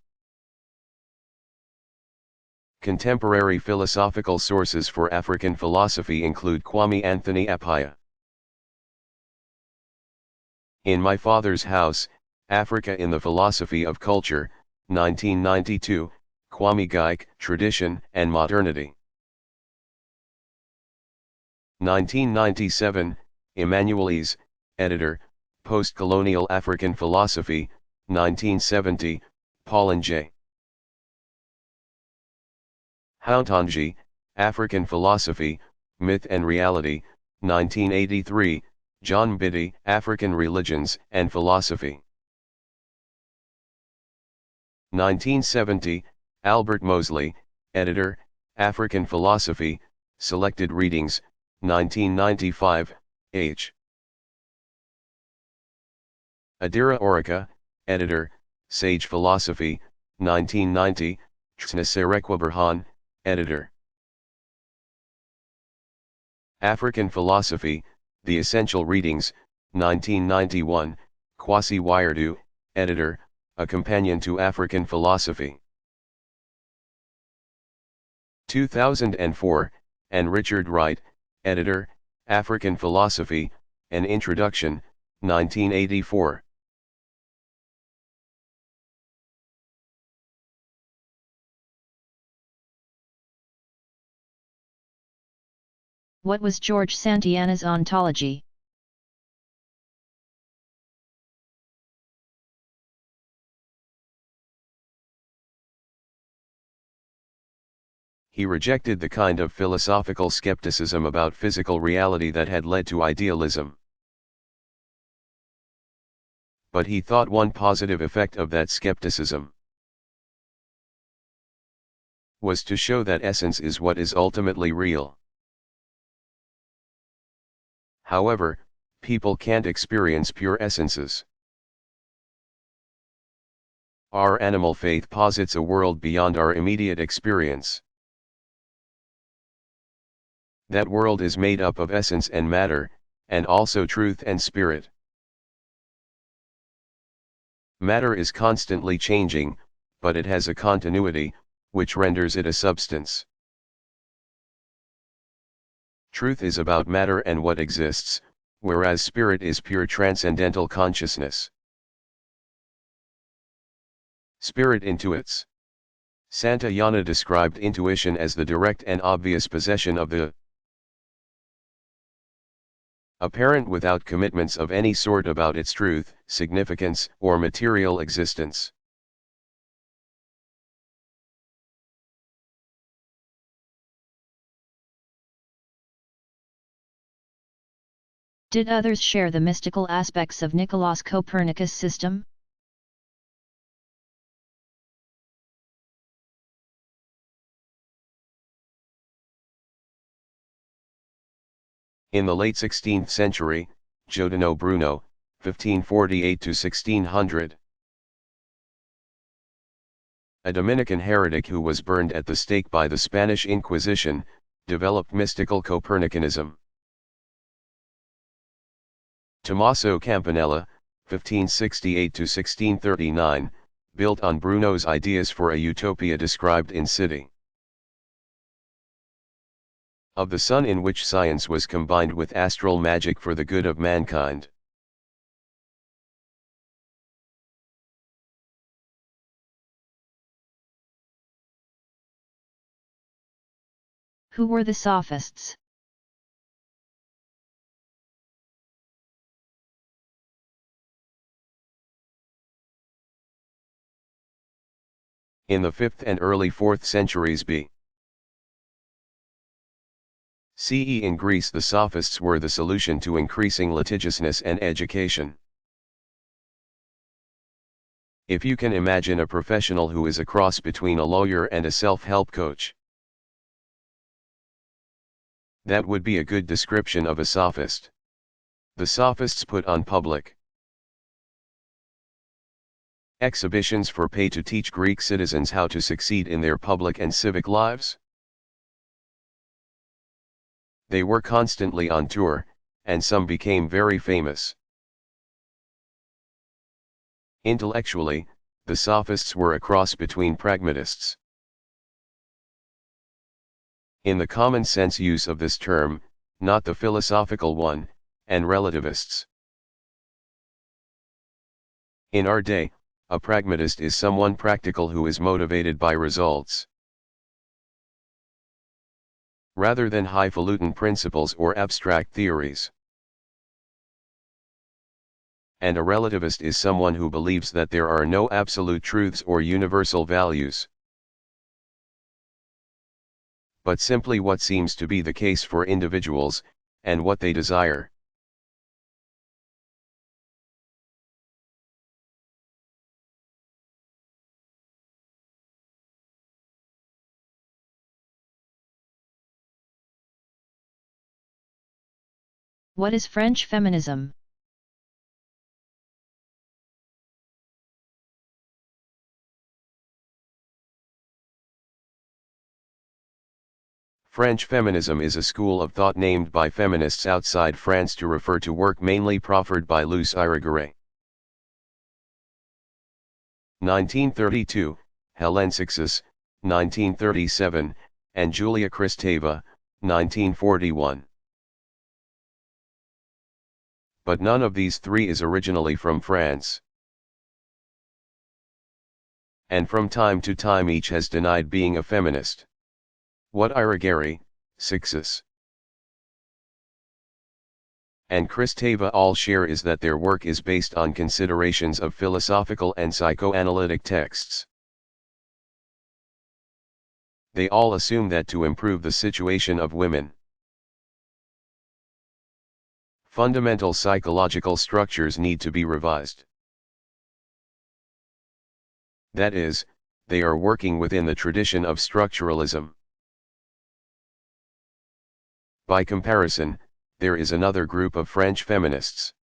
Contemporary philosophical sources for African philosophy include Kwame Anthony Appiah. In My Father's House, Africa in the Philosophy of Culture, 1992, Kwame Gyke, Tradition and Modernity. 1997, Emmanuelise, editor, Post-Colonial African Philosophy, 1970, Paulin J. Hauntanji, African Philosophy, Myth and Reality, 1983, John Biddy, African Religions and Philosophy. 1970, Albert Mosley, editor, African Philosophy, Selected Readings, 1995, H. Adira Orica, editor, Sage Philosophy, 1990, Tsneserekwa Burhan, editor. African Philosophy, The Essential Readings, 1991, Kwasi Wiredu, editor, A Companion to African Philosophy. 2004, and Richard Wright, editor, African Philosophy, An Introduction, 1984. What was George Santayana's ontology? He rejected the kind of philosophical skepticism about physical reality that had led to idealism. But he thought one positive effect of that skepticism was to show that essence is what is ultimately real. However, people can't experience pure essences. Our animal faith posits a world beyond our immediate experience. That world is made up of essence and matter, and also truth and spirit. Matter is constantly changing, but it has a continuity, which renders it a substance. Truth is about matter and what exists, whereas spirit is pure transcendental consciousness. Spirit intuits. Santayana described intuition as the direct and obvious possession of the apparent without commitments of any sort about its truth, significance, or material existence. Did others share the mystical aspects of Nicolaus Copernicus' system? In the late 16th century, Giordano Bruno, 1548–1600, a Dominican heretic who was burned at the stake by the Spanish Inquisition, developed mystical Copernicanism. Tommaso Campanella, 1568–1639, built on Bruno's ideas for a utopia described in City of the Sun, in which science was combined with astral magic for the good of mankind. Who were the Sophists? In the 5th and early 4th centuries B.C.E. in Greece, the Sophists were the solution to increasing litigiousness and education. If you can imagine a professional who is a cross between a lawyer and a self-help coach, that would be a good description of a sophist. The Sophists put on public exhibitions for pay to teach Greek citizens how to succeed in their public and civic lives. They were constantly on tour, and some became very famous. Intellectually, the Sophists were a cross between pragmatists, in the common sense use of this term, not the philosophical one, and relativists. In our day, a pragmatist is someone practical who is motivated by results, rather than highfalutin principles or abstract theories. And a relativist is someone who believes that there are no absolute truths or universal values, but simply what seems to be the case for individuals, and what they desire. What is French feminism? French feminism is a school of thought named by feminists outside France to refer to work mainly proffered by Luce Irigaray. 1932, Hélène Cixous, 1937, and Julia Kristeva, 1941. But none of these three is originally from France. And from time to time each has denied being a feminist. What Irigaray, Cixous, and Kristeva all share is that their work is based on considerations of philosophical and psychoanalytic texts. They all assume that to improve the situation of women, fundamental psychological structures need to be revised. That is, they are working within the tradition of structuralism. By comparison, there is another group of French feminists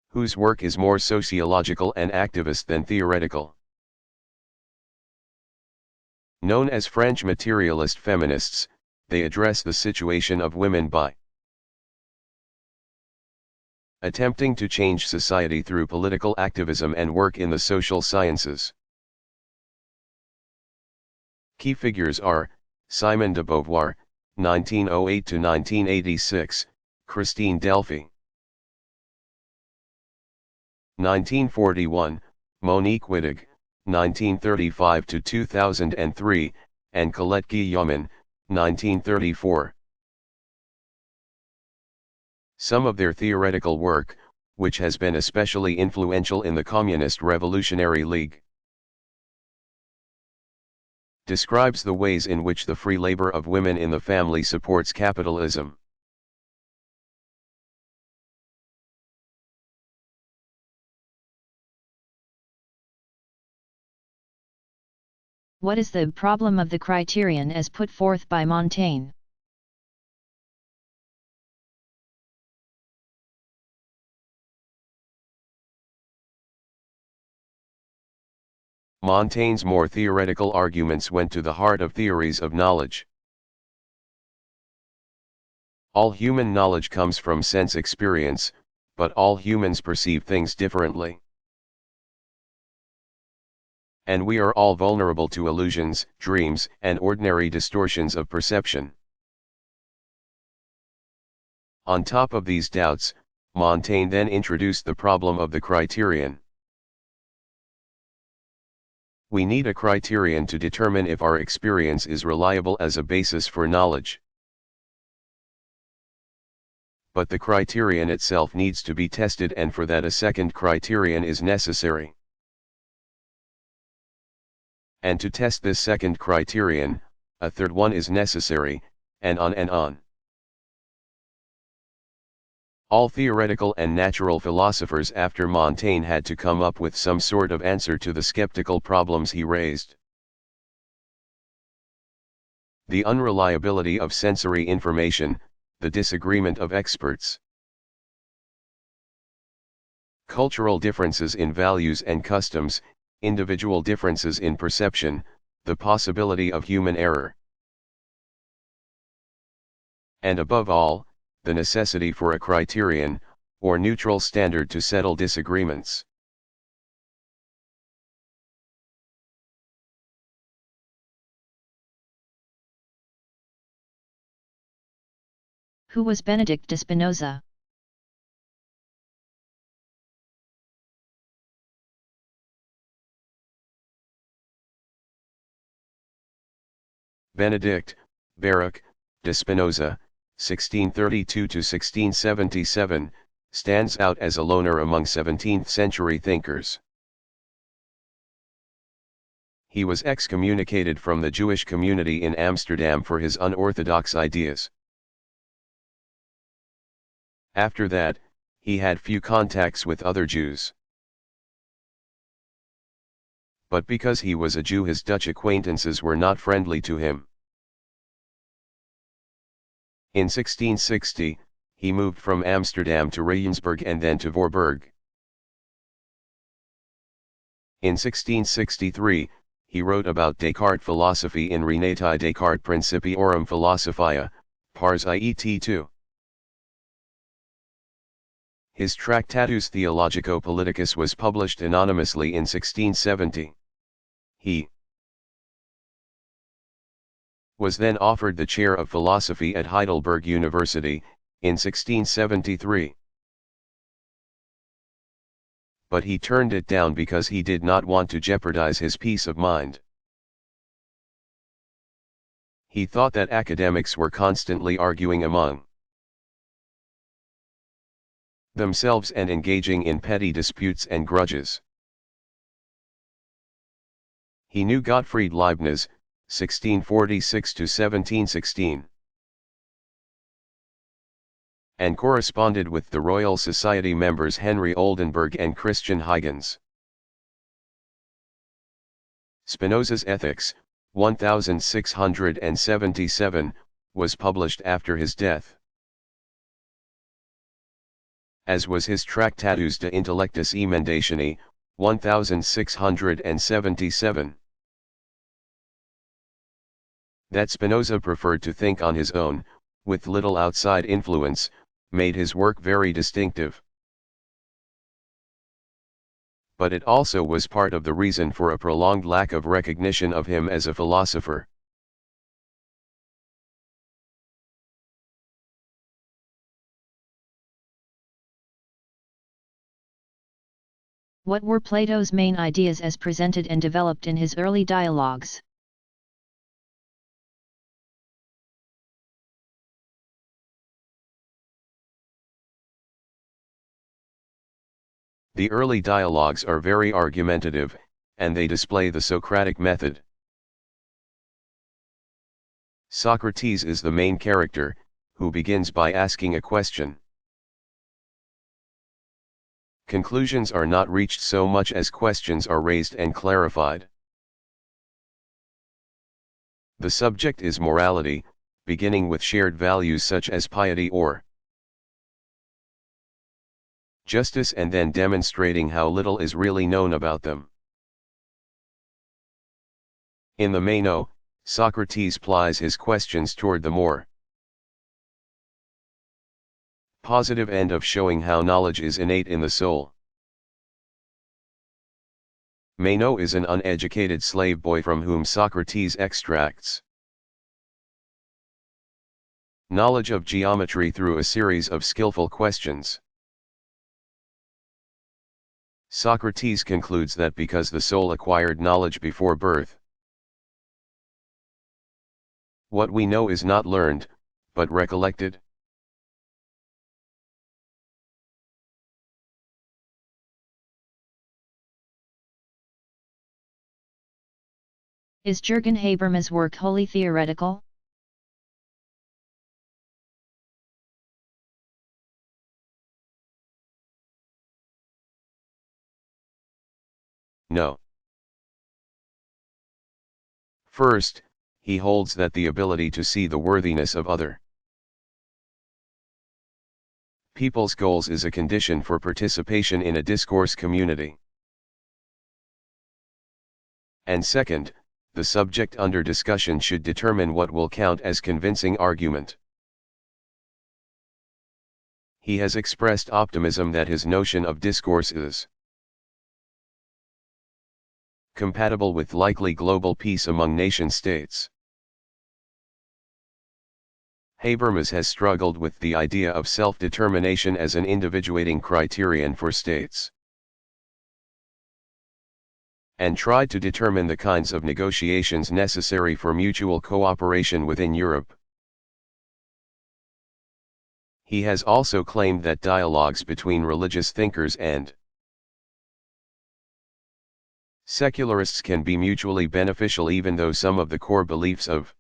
whose work is more sociological and activist than theoretical. Known as French materialist feminists, they address the situation of women by attempting to change society through political activism and work in the social sciences. Key figures are Simone de Beauvoir, 1908 to 1986, Christine Delphi, 1941, Monique Wittig, 1935 to 2003, and Colette Guillaumin, 1934. Some of their theoretical work, which has been especially influential in the Communist Revolutionary League, describes the ways in which the free labor of women in the family supports capitalism. What is the problem of the criterion as put forth by Montaigne? Montaigne's more theoretical arguments went to the heart of theories of knowledge. All human knowledge comes from sense experience, but all humans perceive things differently. And we are all vulnerable to illusions, dreams, and ordinary distortions of perception. On top of these doubts, Montaigne then introduced the problem of the criterion. We need a criterion to determine if our experience is reliable as a basis for knowledge. But the criterion itself needs to be tested, and for that a second criterion is necessary. And to test this second criterion, a third one is necessary, and on and on. All theoretical and natural philosophers after Montaigne had to come up with some sort of answer to the skeptical problems he raised. The unreliability of sensory information, the disagreement of experts, cultural differences in values and customs, individual differences in perception, the possibility of human error, and above all, the necessity for a criterion, or neutral standard to settle disagreements. Who was Benedict de Spinoza? Benedict, Baruch, de Spinoza, 1632 to 1677, stands out as a loner among 17th-century thinkers. He was excommunicated from the Jewish community in Amsterdam for his unorthodox ideas. After that, he had few contacts with other Jews. But because he was a Jew, his Dutch acquaintances were not friendly to him. In 1660, he moved from Amsterdam to Ravensburg and then to Voorburg. In 1663, he wrote about Descartes' philosophy in Renati Descartes Principiorum Philosophiae, Pars Iet 2. His Tractatus Theologico-Politicus was published anonymously in 1670. He was then offered the chair of philosophy at Heidelberg University, in 1673. But he turned it down because he did not want to jeopardize his peace of mind. He thought that academics were constantly arguing among themselves and engaging in petty disputes and grudges. He knew Gottfried Leibniz, 1646 to 1716, and corresponded with the Royal Society members Henry Oldenburg and Christian Huygens. Spinoza's Ethics, 1677, was published after his death, as was his Tractatus de Intellectus Emendatione, 1677. That Spinoza preferred to think on his own, with little outside influence, made his work very distinctive. But it also was part of the reason for a prolonged lack of recognition of him as a philosopher. What were Plato's main ideas as presented and developed in his early dialogues? The early dialogues are very argumentative, and they display the Socratic method. Socrates is the main character, who begins by asking a question. Conclusions are not reached so much as questions are raised and clarified. The subject is morality, beginning with shared values such as piety or justice, and then demonstrating how little is really known about them. In the Meno, Socrates plies his questions toward the more positive end of showing how knowledge is innate in the soul. Meno is an uneducated slave boy from whom Socrates extracts knowledge of geometry through a series of skillful questions. Socrates concludes that because the soul acquired knowledge before birth, what we know is not learned, but recollected. Is Jürgen Habermas' work wholly theoretical? No. First, he holds that the ability to see the worthiness of other people's goals is a condition for participation in a discourse community. And second, the subject under discussion should determine what will count as convincing argument. He has expressed optimism that his notion of discourse is compatible with likely global peace among nation-states. Habermas has struggled with the idea of self-determination as an individuating criterion for states, and tried to determine the kinds of negotiations necessary for mutual cooperation within Europe. He has also claimed that dialogues between religious thinkers and secularists can be mutually beneficial, even though some of the core beliefs of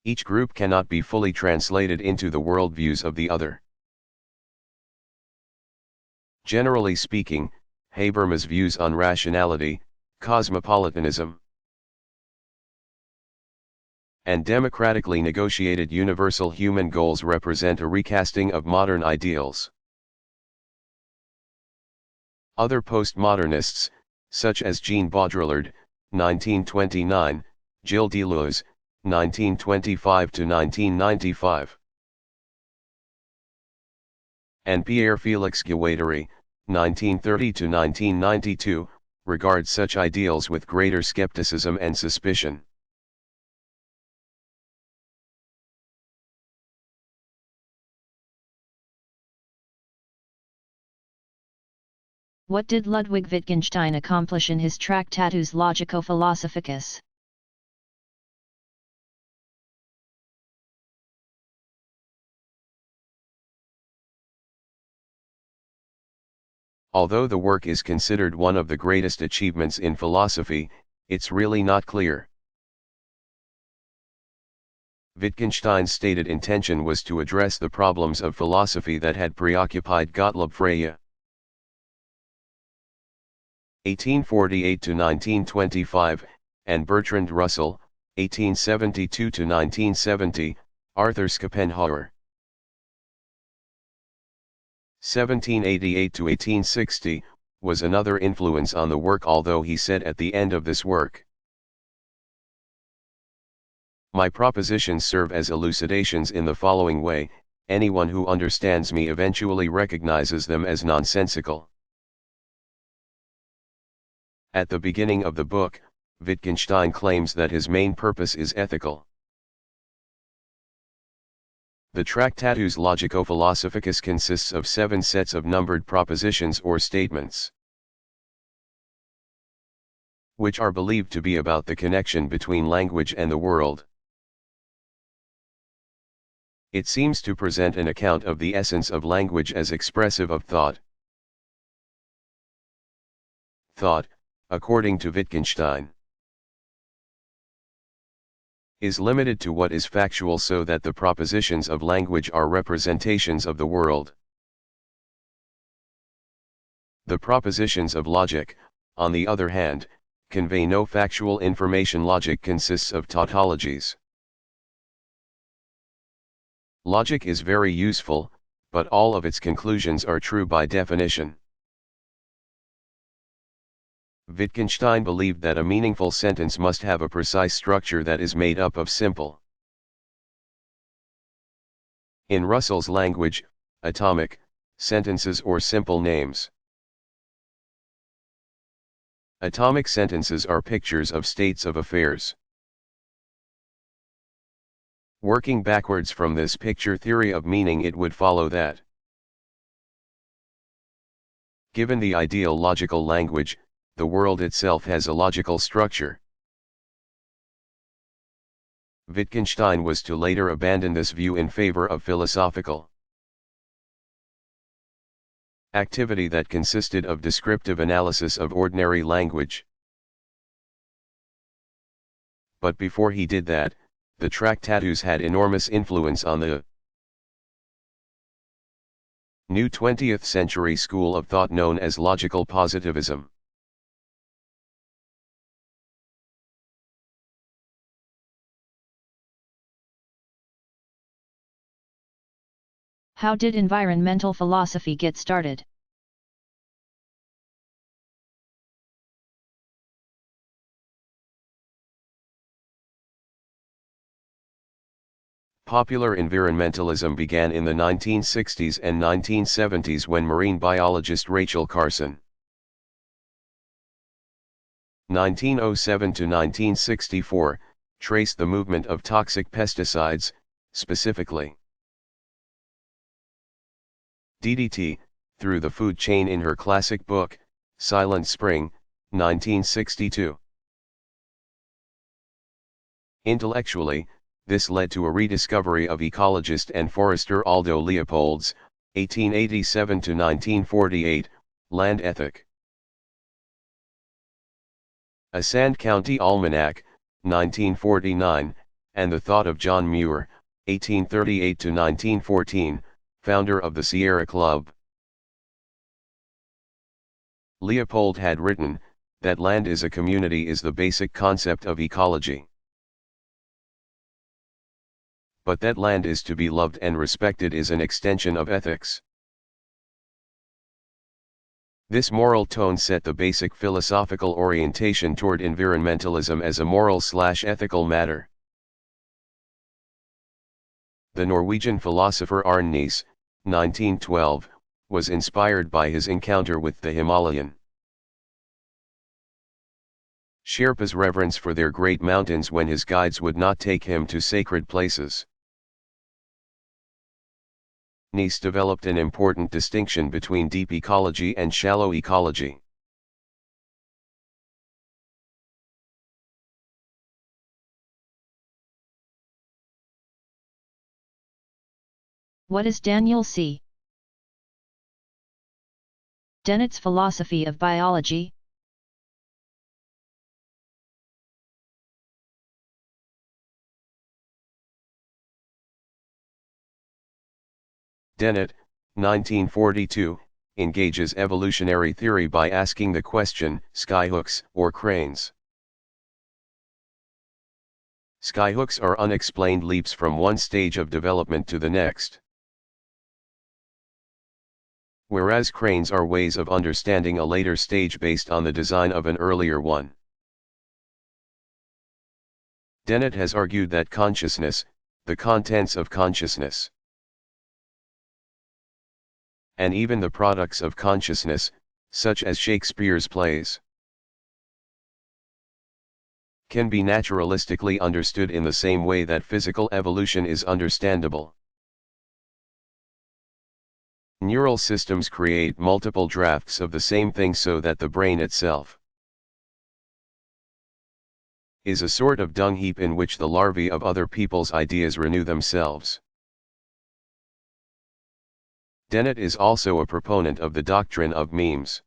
each group cannot be fully translated into the worldviews of the other. Generally speaking, Habermas' views on rationality, cosmopolitanism, and democratically negotiated universal human goals represent a recasting of modern ideals. Other postmodernists, such as Jean Baudrillard, 1929, Gilles Deleuze, 1925–1995. And Pierre-Félix Guattari, 1930–1992, regards such ideals with greater skepticism and suspicion. What did Ludwig Wittgenstein accomplish in his Tractatus Logico-Philosophicus? Although the work is considered one of the greatest achievements in philosophy, it's really not clear. Wittgenstein's stated intention was to address the problems of philosophy that had preoccupied Gottlob Frege. 1848–1925, and Bertrand Russell, 1872–1970, Arthur Schopenhauer. 1788–1860, was another influence on the work, although he said at the end of this work, "My propositions serve as elucidations in the following way: anyone who understands me eventually recognizes them as nonsensical." At the beginning of the book, Wittgenstein claims that his main purpose is ethical. The Tractatus Logico-Philosophicus consists of 7 sets of numbered propositions or statements, which are believed to be about the connection between language and the world. It seems to present an account of the essence of language as expressive of thought. Thought, according to Wittgenstein, is limited to what is factual, so that the propositions of language are representations of the world. The propositions of logic, on the other hand, convey no factual information. Logic consists of tautologies. Logic is very useful, but all of its conclusions are true by definition. Wittgenstein believed that a meaningful sentence must have a precise structure that is made up of simple, in Russell's language, atomic, sentences or simple names. Atomic sentences are pictures of states of affairs. Working backwards from this picture theory of meaning, it would follow that, given the ideal logical language, the world itself has a logical structure. Wittgenstein was to later abandon this view in favor of philosophical activity that consisted of descriptive analysis of ordinary language. But before he did that, the Tractatus had enormous influence on the new 20th century school of thought known as logical positivism. How did environmental philosophy get started? Popular environmentalism began in the 1960s and 1970s when marine biologist Rachel Carson, 1907 to 1964, traced the movement of toxic pesticides, specifically DDT, through the food chain in her classic book, Silent Spring, 1962. Intellectually, this led to a rediscovery of ecologist and forester Aldo Leopold's, 1887 to 1948, land ethic. A Sand County Almanac, 1949, and the thought of John Muir, 1838 to 1914, founder of the Sierra Club. Leopold had written, that land is a community is the basic concept of ecology. But that land is to be loved and respected is an extension of ethics. This moral tone set the basic philosophical orientation toward environmentalism as a moral/ethical matter. The Norwegian philosopher Arne Nies, 1912, was inspired by his encounter with the Himalayan Sherpa's reverence for their great mountains when his guides would not take him to sacred places. Nies developed an important distinction between deep ecology and shallow ecology. What is Daniel C. Dennett's philosophy of biology? Dennett, 1942, engages evolutionary theory by asking the question, skyhooks or cranes? Skyhooks are unexplained leaps from one stage of development to the next, whereas cranes are ways of understanding a later stage based on the design of an earlier one. Dennett has argued that consciousness, the contents of consciousness, and even the products of consciousness, such as Shakespeare's plays, can be naturalistically understood in the same way that physical evolution is understandable. Neural systems create multiple drafts of the same thing so that the brain itself is a sort of dung heap in which the larvae of other people's ideas renew themselves. Dennett is also a proponent of the doctrine of memes,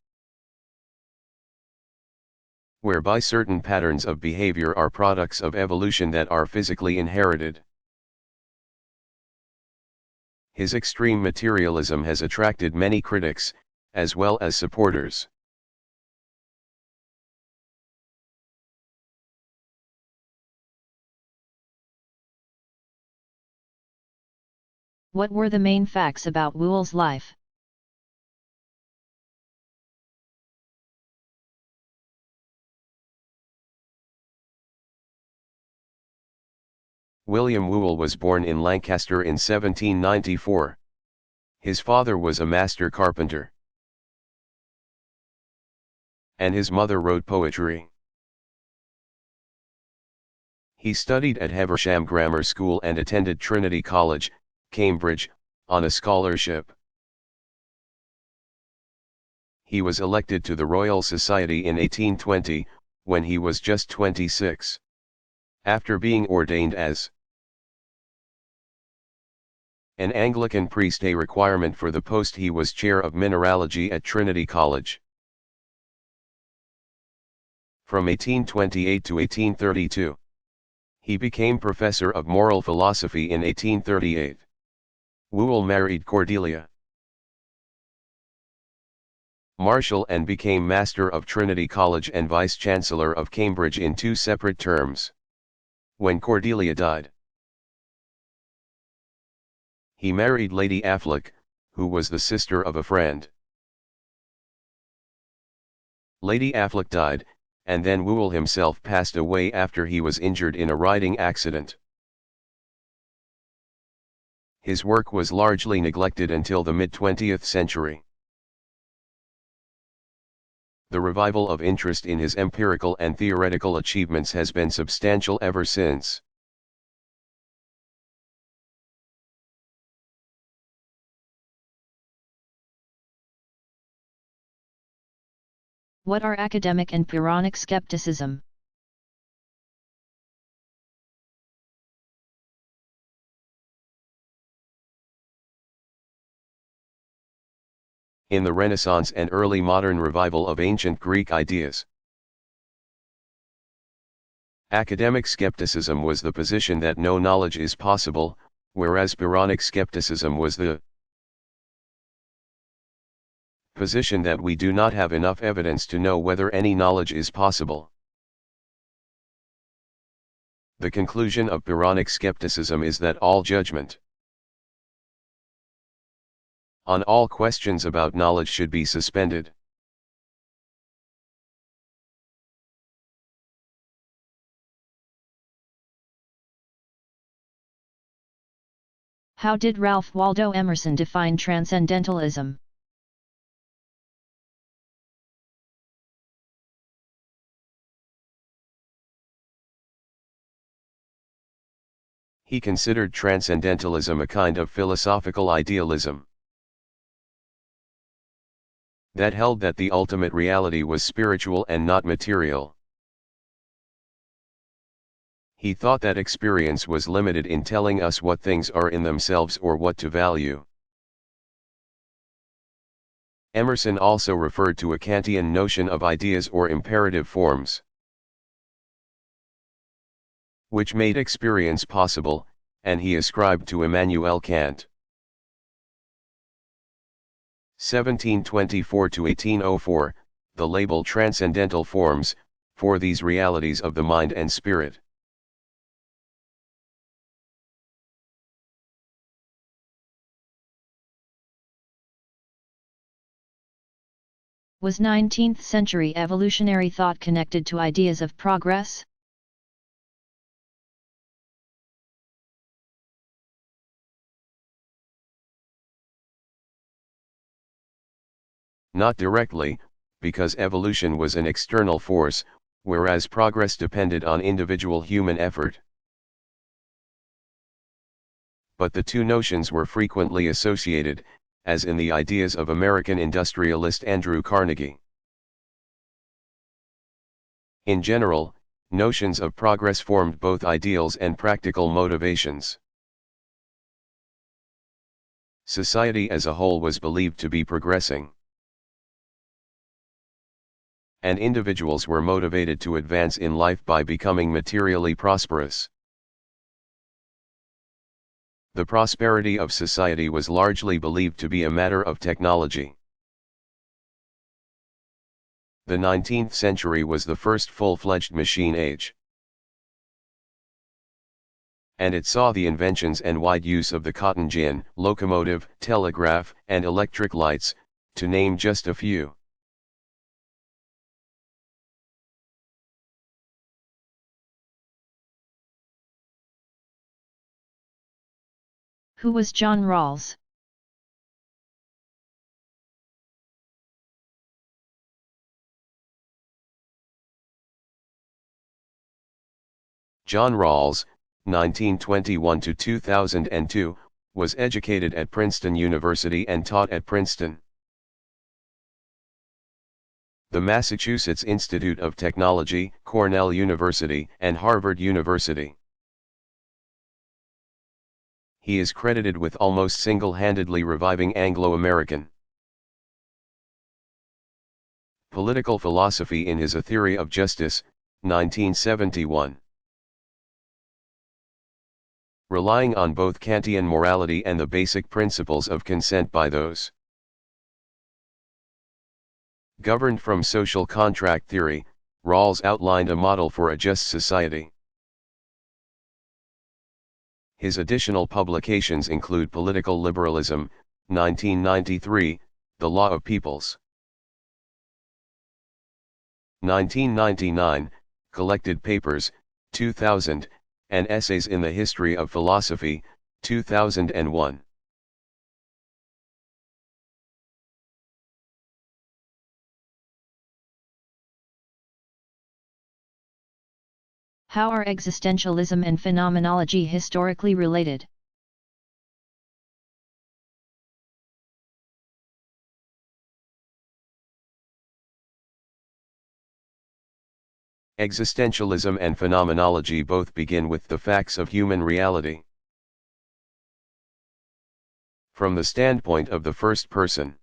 whereby certain patterns of behavior are products of evolution that are physically inherited. His extreme materialism has attracted many critics, as well as supporters. What were the main facts about Whewell's life? William Whewell was born in Lancaster in 1794. His father was a master carpenter, and his mother wrote poetry. He studied at Heversham Grammar School and attended Trinity College, Cambridge, on a scholarship. He was elected to the Royal Society in 1820, when he was just 26. After being ordained as an Anglican priest, a requirement for the post, he was chair of mineralogy at Trinity College. From 1828 to 1832. He became professor of moral philosophy in 1838. Whewell married Cordelia Marshall and became Master of Trinity College and Vice-Chancellor of Cambridge in 2 separate terms. When Cordelia died, he married Lady Affleck, who was the sister of a friend. Lady Affleck died, and then Whewell himself passed away after he was injured in a riding accident. His work was largely neglected until the mid-20th century. The revival of interest in his empirical and theoretical achievements has been substantial ever since. What are academic and Pyrrhonic skepticism? In the Renaissance and early modern revival of ancient Greek ideas, academic skepticism was the position that no knowledge is possible, whereas Pyrrhonic skepticism was the position that we do not have enough evidence to know whether any knowledge is possible. The conclusion of Pyrrhonic skepticism is that all judgment on all questions about knowledge should be suspended. How did Ralph Waldo Emerson define transcendentalism? He considered transcendentalism a kind of philosophical idealism that held that the ultimate reality was spiritual and not material. He thought that experience was limited in telling us what things are in themselves or what to value. Emerson also referred to a Kantian notion of ideas or imperative forms, which made experience possible, and he ascribed to Immanuel Kant. 1724–1804, the label transcendental forms, for these realities of the mind and spirit. Was 19th century evolutionary thought connected to ideas of progress? Not directly, because evolution was an external force, whereas progress depended on individual human effort. But the two notions were frequently associated, as in the ideas of American industrialist Andrew Carnegie. In general, notions of progress formed both ideals and practical motivations. Society as a whole was believed to be progressing, and individuals were motivated to advance in life by becoming materially prosperous. The prosperity of society was largely believed to be a matter of technology. The 19th century was the first full-fledged machine age, and it saw the inventions and wide use of the cotton gin, locomotive, telegraph, and electric lights, to name just a few. Who was John Rawls? John Rawls, 1921–2002, was educated at Princeton University and taught at Princeton, the Massachusetts Institute of Technology, Cornell University, and Harvard University. He is credited with almost single-handedly reviving Anglo-American political philosophy in his A Theory of Justice, 1971. Relying on both Kantian morality and the basic principles of consent by those governed from social contract theory, Rawls outlined a model for a just society. His additional publications include Political Liberalism, 1993, The Law of Peoples, 1999, Collected Papers, 2000, and Essays in the History of Philosophy, 2001. How are existentialism and phenomenology historically related? Existentialism and phenomenology both begin with the facts of human reality, from the standpoint of the first person.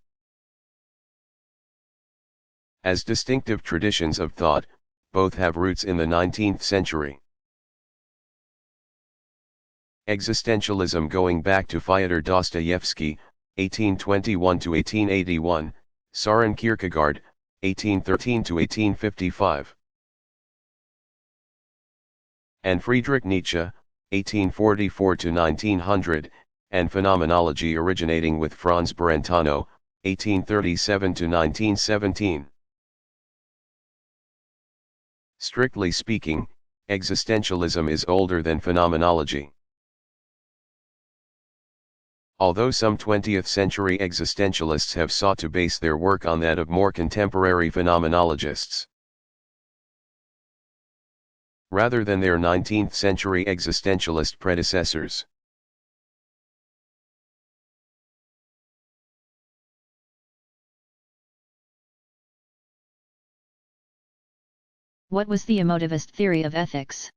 As distinctive traditions of thought, both have roots in the 19th century. Existentialism going back to Fyodor Dostoevsky, 1821–1881, Søren Kierkegaard, 1813–1855. And Friedrich Nietzsche, 1844–1900, and phenomenology originating with Franz Brentano, 1837–1917. Strictly speaking, existentialism is older than phenomenology. Although some 20th century existentialists have sought to base their work on that of more contemporary phenomenologists, rather than their 19th century existentialist predecessors. What was the emotivist theory of ethics?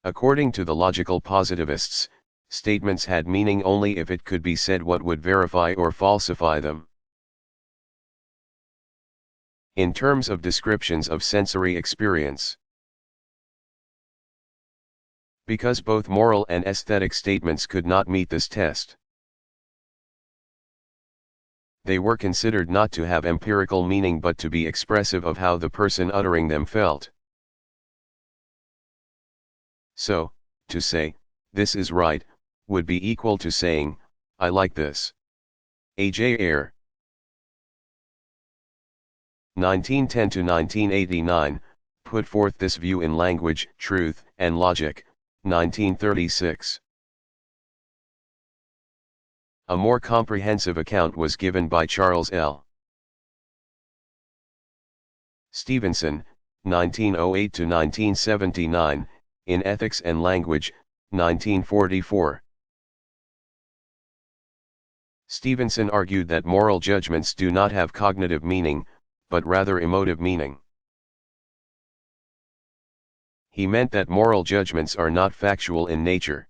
According to the logical positivists, statements had meaning only if it could be said what would verify or falsify them. In terms of descriptions of sensory experience, because both moral and aesthetic statements could not meet this test, they were considered not to have empirical meaning but to be expressive of how the person uttering them felt. So, to say, "This is right," would be equal to saying, "I like this." A.J. Ayer, 1910 to 1989, put forth this view in Language, Truth, and Logic, 1936. A more comprehensive account was given by Charles L. Stevenson, 1908 to 1979, in Ethics and Language, 1944. Stevenson argued that moral judgments do not have cognitive meaning, but rather emotive meaning. He meant that moral judgments are not factual in nature,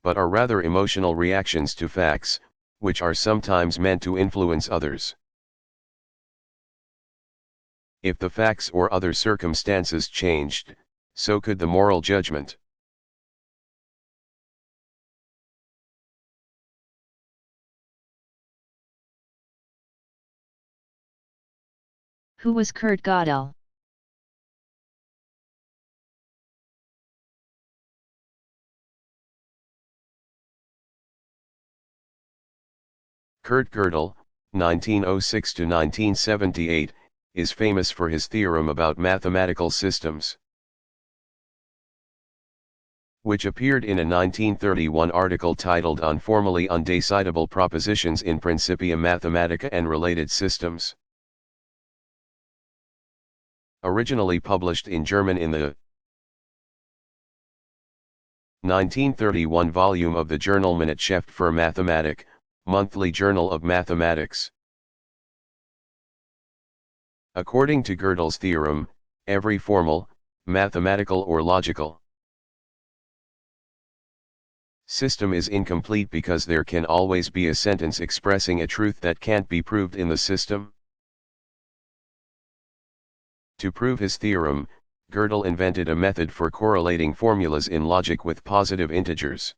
but are rather emotional reactions to facts, which are sometimes meant to influence others. If the facts or other circumstances changed, so could the moral judgment. Who was Kurt Gödel? Kurt Gödel, 1906 to 1978, is famous for his theorem about mathematical systems, which appeared in a 1931 article titled On Formally Undecidable Propositions in Principia Mathematica and Related Systems. Originally published in German in the 1931 volume of the journal Minutschrift für Mathematik, Monthly Journal of Mathematics. According to Gödel's theorem, every formal, mathematical or logical system is incomplete because there can always be a sentence expressing a truth that can't be proved in the system. To prove his theorem, Gödel invented a method for correlating formulas in logic with positive integers.